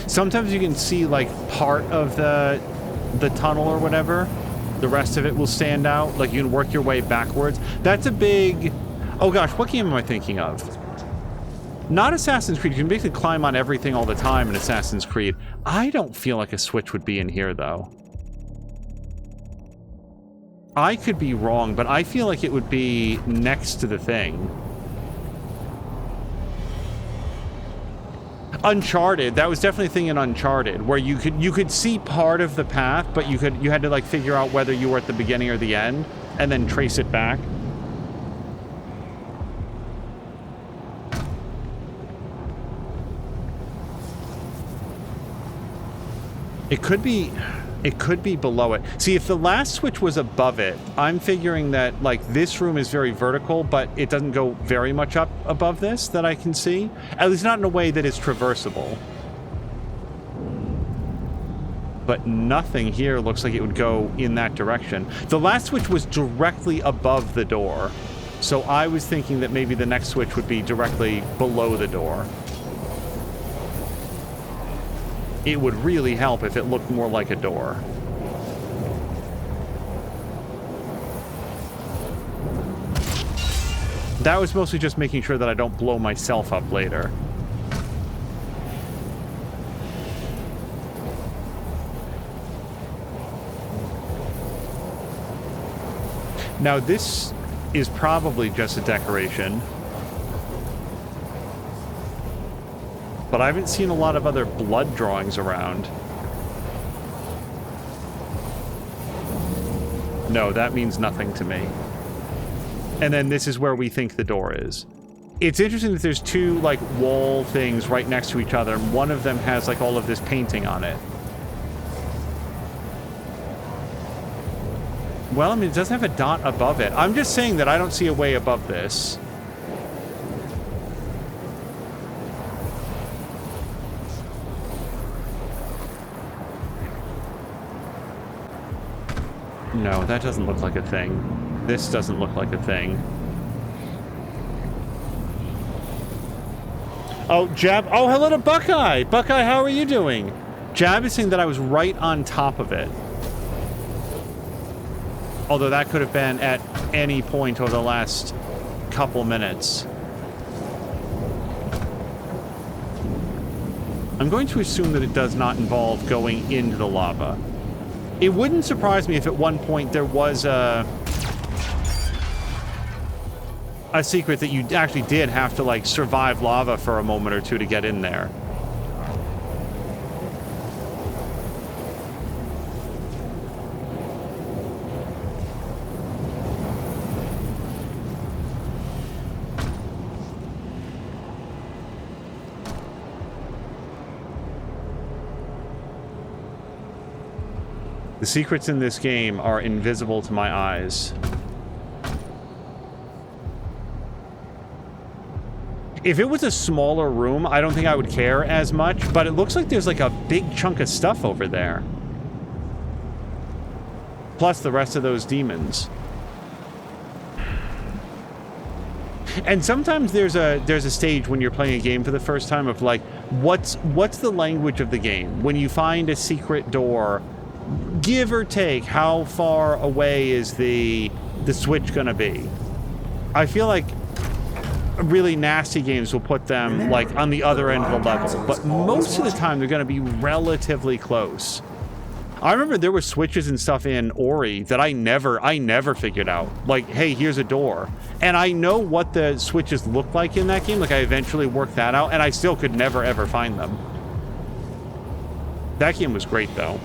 Sometimes you can see like part of the tunnel or whatever. The rest of it will stand out. Like you can work your way backwards. That's a big... Oh gosh, what game am I thinking of? Not Assassin's Creed. You can basically climb on everything all the time in Assassin's Creed. I don't feel like a switch would be in here though. I could be wrong, but I feel like it would be next to the thing. Uncharted, that was definitely a thing in Uncharted, where you could see part of the path, but you had to like figure out whether you were at the beginning or the end, and then trace it back. It could be below it. See, if the last switch was above it, I'm figuring that, like, this room is very vertical, but it doesn't go very much up above this that I can see. At least not in a way that is traversable. But nothing here looks like it would go in that direction. The last switch was directly above the door. So I was thinking that maybe the next switch would be directly below the door. It would really help if it looked more like a door. That was mostly just making sure that I don't blow myself up later. Now this is probably just a decoration. But I haven't seen a lot of other blood drawings around. No, that means nothing to me. And then this is where we think the door is. It's interesting that there's two, like, wall things right next to each other, and one of them has, like, all of this painting on it. Well, I mean, it doesn't have a dot above it. I'm just saying that I don't see a way above this. No, that doesn't look like a thing. This doesn't look like a thing. Oh, Jab. Oh, hello to Buckeye. Buckeye, how are you doing? Jab is saying that I was right on top of it. Although that could have been at any point over the last couple minutes. I'm going to assume that it does not involve going into the lava. It wouldn't surprise me if at one point there was a secret that you actually did have to, like, survive lava for a moment or two to get in there. The secrets in this game are invisible to my eyes. If it was a smaller room, I don't think I would care as much, but it looks like there's like a big chunk of stuff over there. Plus the rest of those demons. And sometimes there's a stage when you're playing a game for the first time of like, what's the language of the game? When you find a secret door, give or take, how far away is the switch gonna be? I feel like really nasty games will put them like on the other end of the level, but most of the time they're gonna be relatively close. I remember there were switches and stuff in Ori that I never figured out. Like, hey, here's a door. And I know what the switches look like in that game. Like, I eventually worked that out, and I still could never ever find them. That game was great though.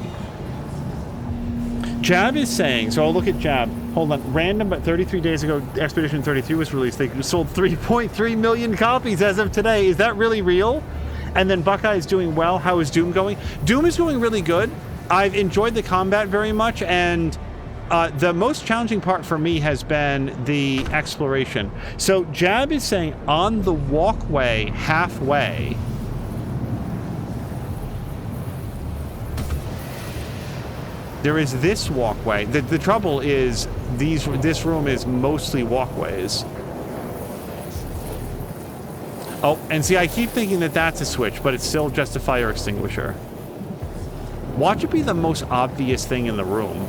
Jab is saying, so I'll look at Jab. Hold on. Random, but 33 days ago, Expedition 33 was released. They sold 3.3 million copies as of today. Is that really real? And then Buckeye is doing well. How is Doom going? Doom is going really good. I've enjoyed the combat very much, and the most challenging part for me has been the exploration. So Jab is saying on the walkway halfway, there is this walkway. The trouble is this room is mostly walkways. Oh, and see, I keep thinking that that's a switch, but it's still just a fire extinguisher. Watch it be the most obvious thing in the room.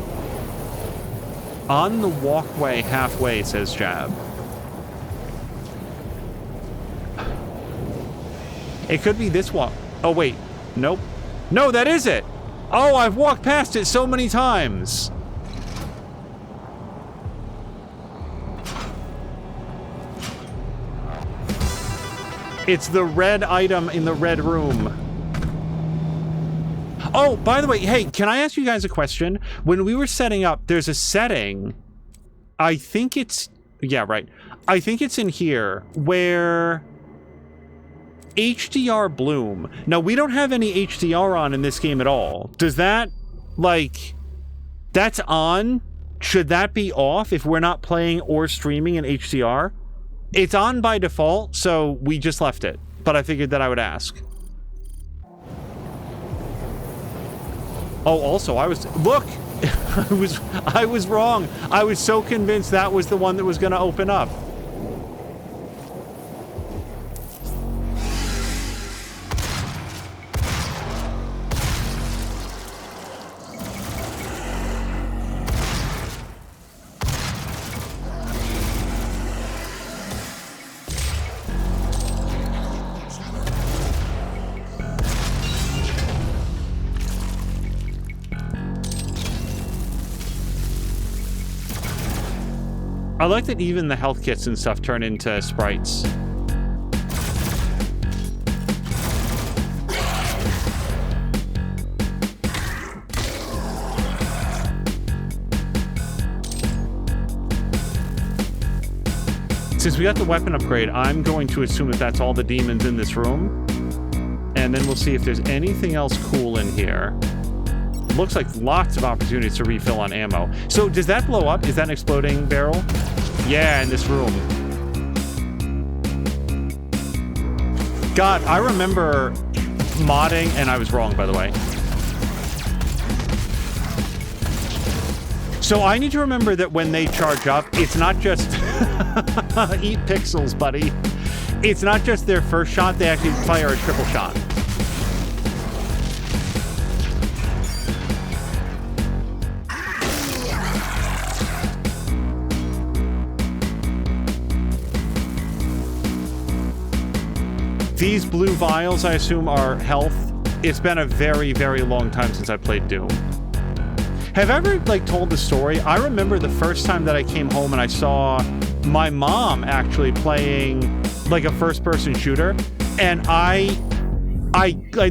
On the walkway halfway, says Jab. It could be this walk. Oh, wait. Nope. No, that is it! Oh, I've walked past it so many times. It's the red item in the red room. Oh, by the way, hey, can I ask you guys a question? When we were setting up, there's a setting. I think it's... Yeah, right. I think it's in here where... HDR bloom. Now, we don't have any HDR on in this game at all. Does that, like, that's on? Should that be off if we're not playing or streaming in HDR? It's on by default, so we just left it. But I figured that I would ask. Oh, also, look! I was wrong. I was so convinced that was the one that was going to open up. I like that even the health kits and stuff turn into sprites. Since we got the weapon upgrade, I'm going to assume that that's all the demons in this room. And then we'll see if there's anything else cool in here. Looks like lots of opportunities to refill on ammo. So does that blow up? Is that an exploding barrel? Yeah, in this room. God, I remember modding, and I was wrong, by the way. So I need to remember that when they charge up, it's not just... Eat pixels, buddy. It's not just their first shot, they actually fire a triple shot. These blue vials, I assume, are health. It's been a very, very long time since I played Doom. Have I ever, like, told the story? I remember the first time that I came home and I saw my mom actually playing, like, a first-person shooter, and I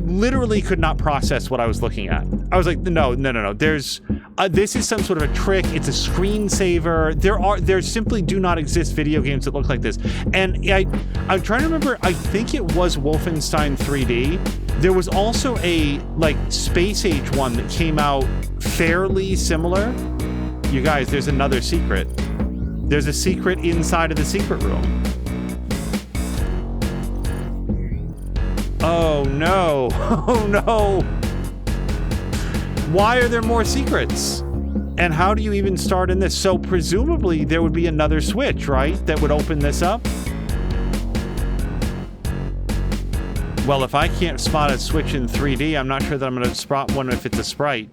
literally could not process what I was looking at. I was like, no. There's... this is some sort of a trick. It's a screensaver. There simply do not exist video games that look like this. And I'm trying to remember, I think it was Wolfenstein 3D. There was also a, like, Space Age one that came out fairly similar. You guys, there's another secret. There's a secret inside of the secret room. Oh, no. Oh, no. Why are there more secrets? And how do you even start in this? So presumably there would be another switch, right? That would open this up? Well, if I can't spot a switch in 3D, I'm not sure that I'm going to spot one if it's a sprite.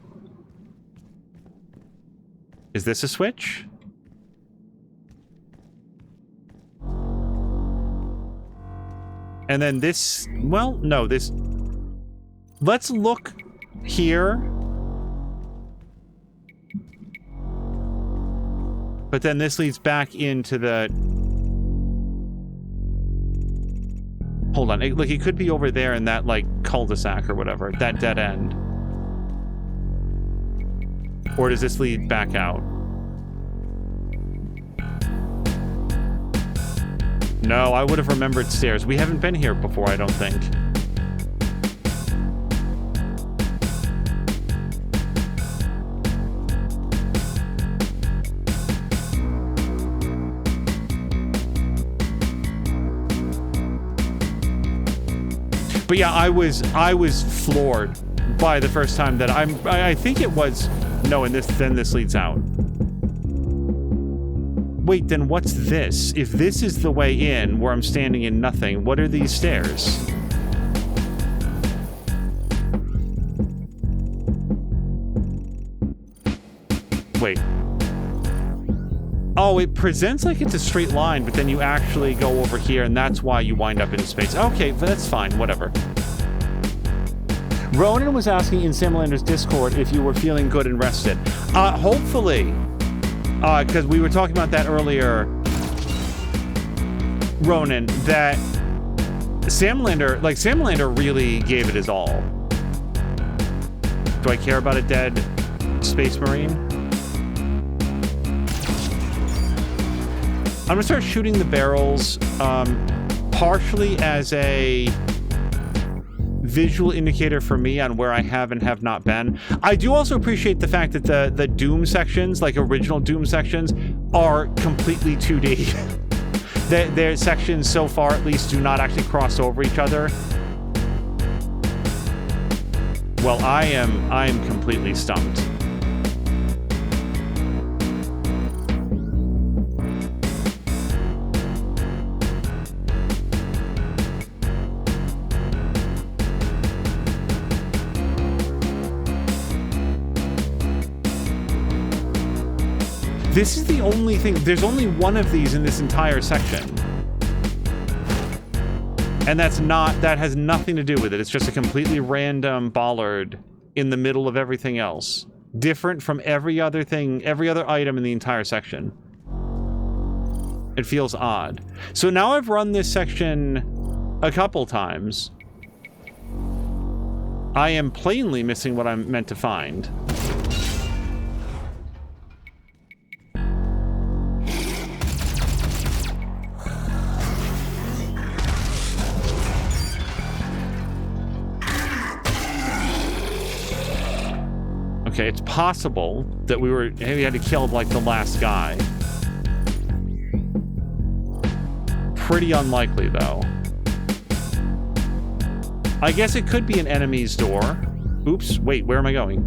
Is this a switch? And then this... Well, no, this... Let's look here. But then this leads back into the... Hold on. Like, it could be over there in that, like, cul-de-sac or whatever. That dead end. Or does this lead back out? No, I would have remembered stairs. We haven't been here before, I don't think. But yeah, I was floored by the first time that I think it was no, and then this leads out. Wait, then what's this? If this is the way in where I'm standing in nothing, what are these stairs? Wait. Oh, it presents like it's a straight line, but then you actually go over here, and that's why you wind up in space. Okay, that's fine, whatever. Ronan was asking in Simulander's Discord if you were feeling good and rested. Hopefully. Because we were talking about that earlier, Ronan, that Simullander really gave it his all. Do I care about a dead Space Marine? I'm gonna start shooting the barrels, partially as a visual indicator for me on where I have and have not been. I do also appreciate the fact that the Doom sections, like original Doom sections, are completely 2D. Their sections so far, at least, do not actually cross over each other. Well, I am completely stumped. This is the only thing. There's only one of these in this entire section. And that has nothing to do with it. It's just a completely random bollard in the middle of everything else. Different from every other thing, every other item in the entire section. It feels odd. So now I've run this section a couple times. I am plainly missing what I'm meant to find. Okay, it's possible that we had to kill, like, the last guy. Pretty unlikely, though. I guess it could be an enemy's door. Oops, wait, where am I going?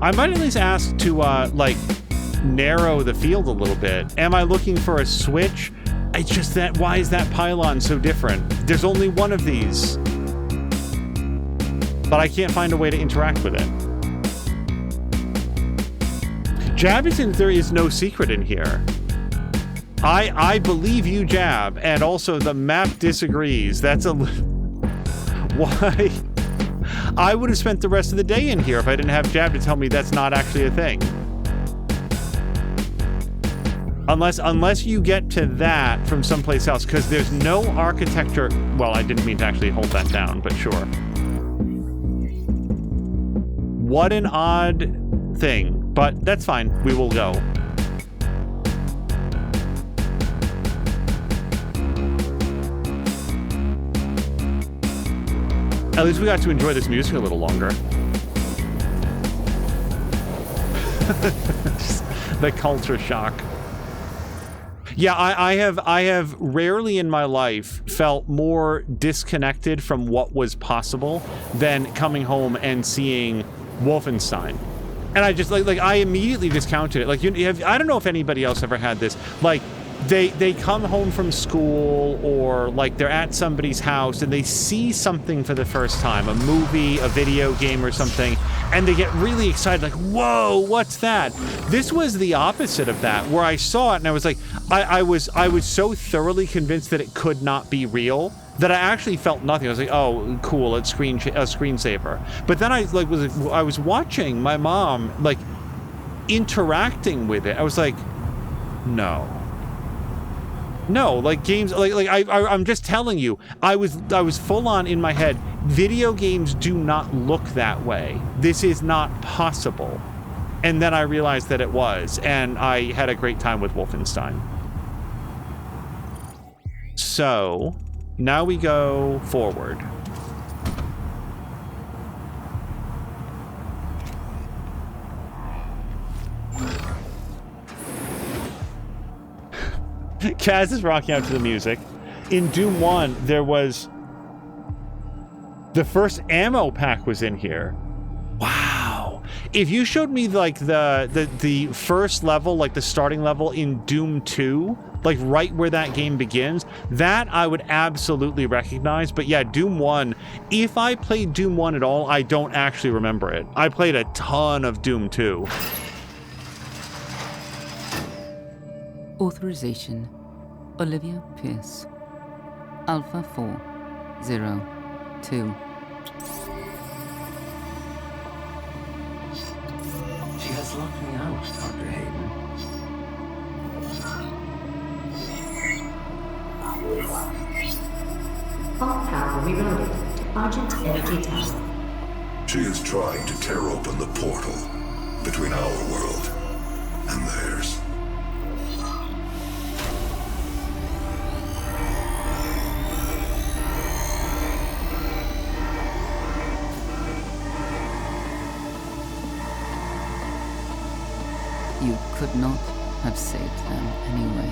I might at least ask to, like, narrow the field a little bit. Am I looking for a switch? It's just that, why is that pylon so different? There's only one of these. But I can't find a way to interact with it. Jab is in, there is no secret in here. I believe you, Jab, and also the map disagrees. That's a... Why? I would have spent the rest of the day in here if I didn't have Jab to tell me that's not actually a thing. Unless you get to that from someplace else, because there's no architecture... Well, I didn't mean to actually hold that down, but sure. What an odd thing, but that's fine. We will go. At least we got to enjoy this music a little longer. The culture shock. Yeah, I have rarely in my life felt more disconnected from what was possible than coming home and seeing Wolfenstein. And I just like I immediately discounted it. Like I don't know if anybody else ever had this. Like they come home from school or like they're at somebody's house and they see something for the first time, a movie, a video game or something, and they get really excited, like, whoa, what's that? This was the opposite of that, where I saw it and I was like, I was so thoroughly convinced that it could not be real that I actually felt nothing. I was like, oh, cool, it's a screensaver. But then I was watching my mom like interacting with it. I was like, no. No, like games, I'm just telling you, I was full on in my head. Video games do not look that way. This is not possible. And then I realized that it was, and I had a great time with Wolfenstein. So, now we go forward. Kaz is rocking out to the music. In Doom 1, there was... the first ammo pack was in here. Wow. If you showed me, like, the first level, like, the starting level in Doom 2, like, right where that game begins, that I would absolutely recognize. But yeah, Doom 1, if I played Doom 1 at all, I don't actually remember it. I played a ton of Doom 2. Authorization. Olivia Pierce. Alpha 402. She has locked me out, Dr. Hayden. All power rerouted to Argent Energy Tower. She is trying to tear open the portal between our world and theirs. You could not have saved them anyway.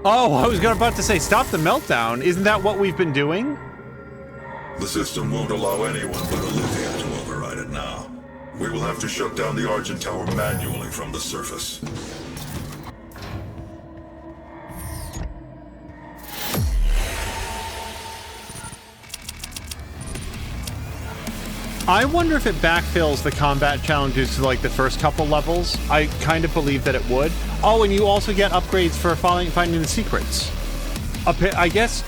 Oh, I was about to say, stop the meltdown. Isn't that what we've been doing? The system won't allow anyone but Olivia to override it now. We will have to shut down the Argent Tower manually from the surface. I wonder if it backfills the combat challenges to like the first couple levels. I kind of believe that it would. Oh, and you also get upgrades for finding the secrets. I guess,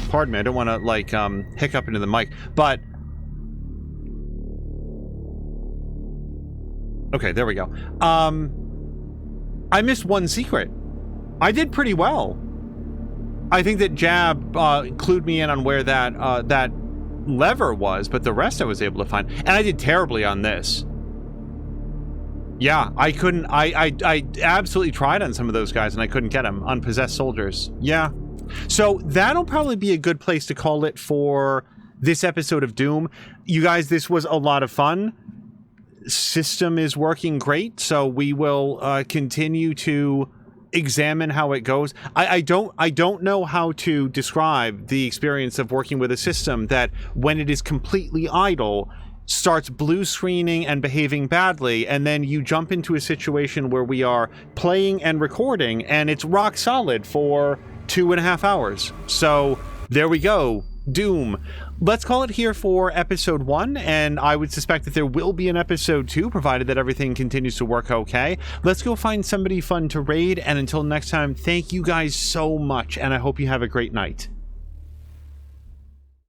pardon me, I don't want to like hiccup into the mic, but okay, there we go. I missed one secret. I did pretty well. I think that Jab clued me in on where that lever was, but the rest I was able to find, and I did terribly on this. Yeah, I couldn't. I absolutely tried on some of those guys, and I couldn't get them on possessed soldiers. Yeah, so that'll probably be a good place to call it for this episode of Doom. You guys, this was a lot of fun. System is working great, so we will continue to examine how it goes. I don't know how to describe the experience of working with a system that, when it is completely idle, starts blue screening and behaving badly, and then you jump into a situation where we are playing and recording and it's rock solid for 2.5 hours. So there we go. Doom. Let's call it here for episode 1, and I would suspect that there will be an episode 2, provided that everything continues to work okay. Let's go find somebody fun to raid, and until next time, thank you guys so much, and I hope you have a great night.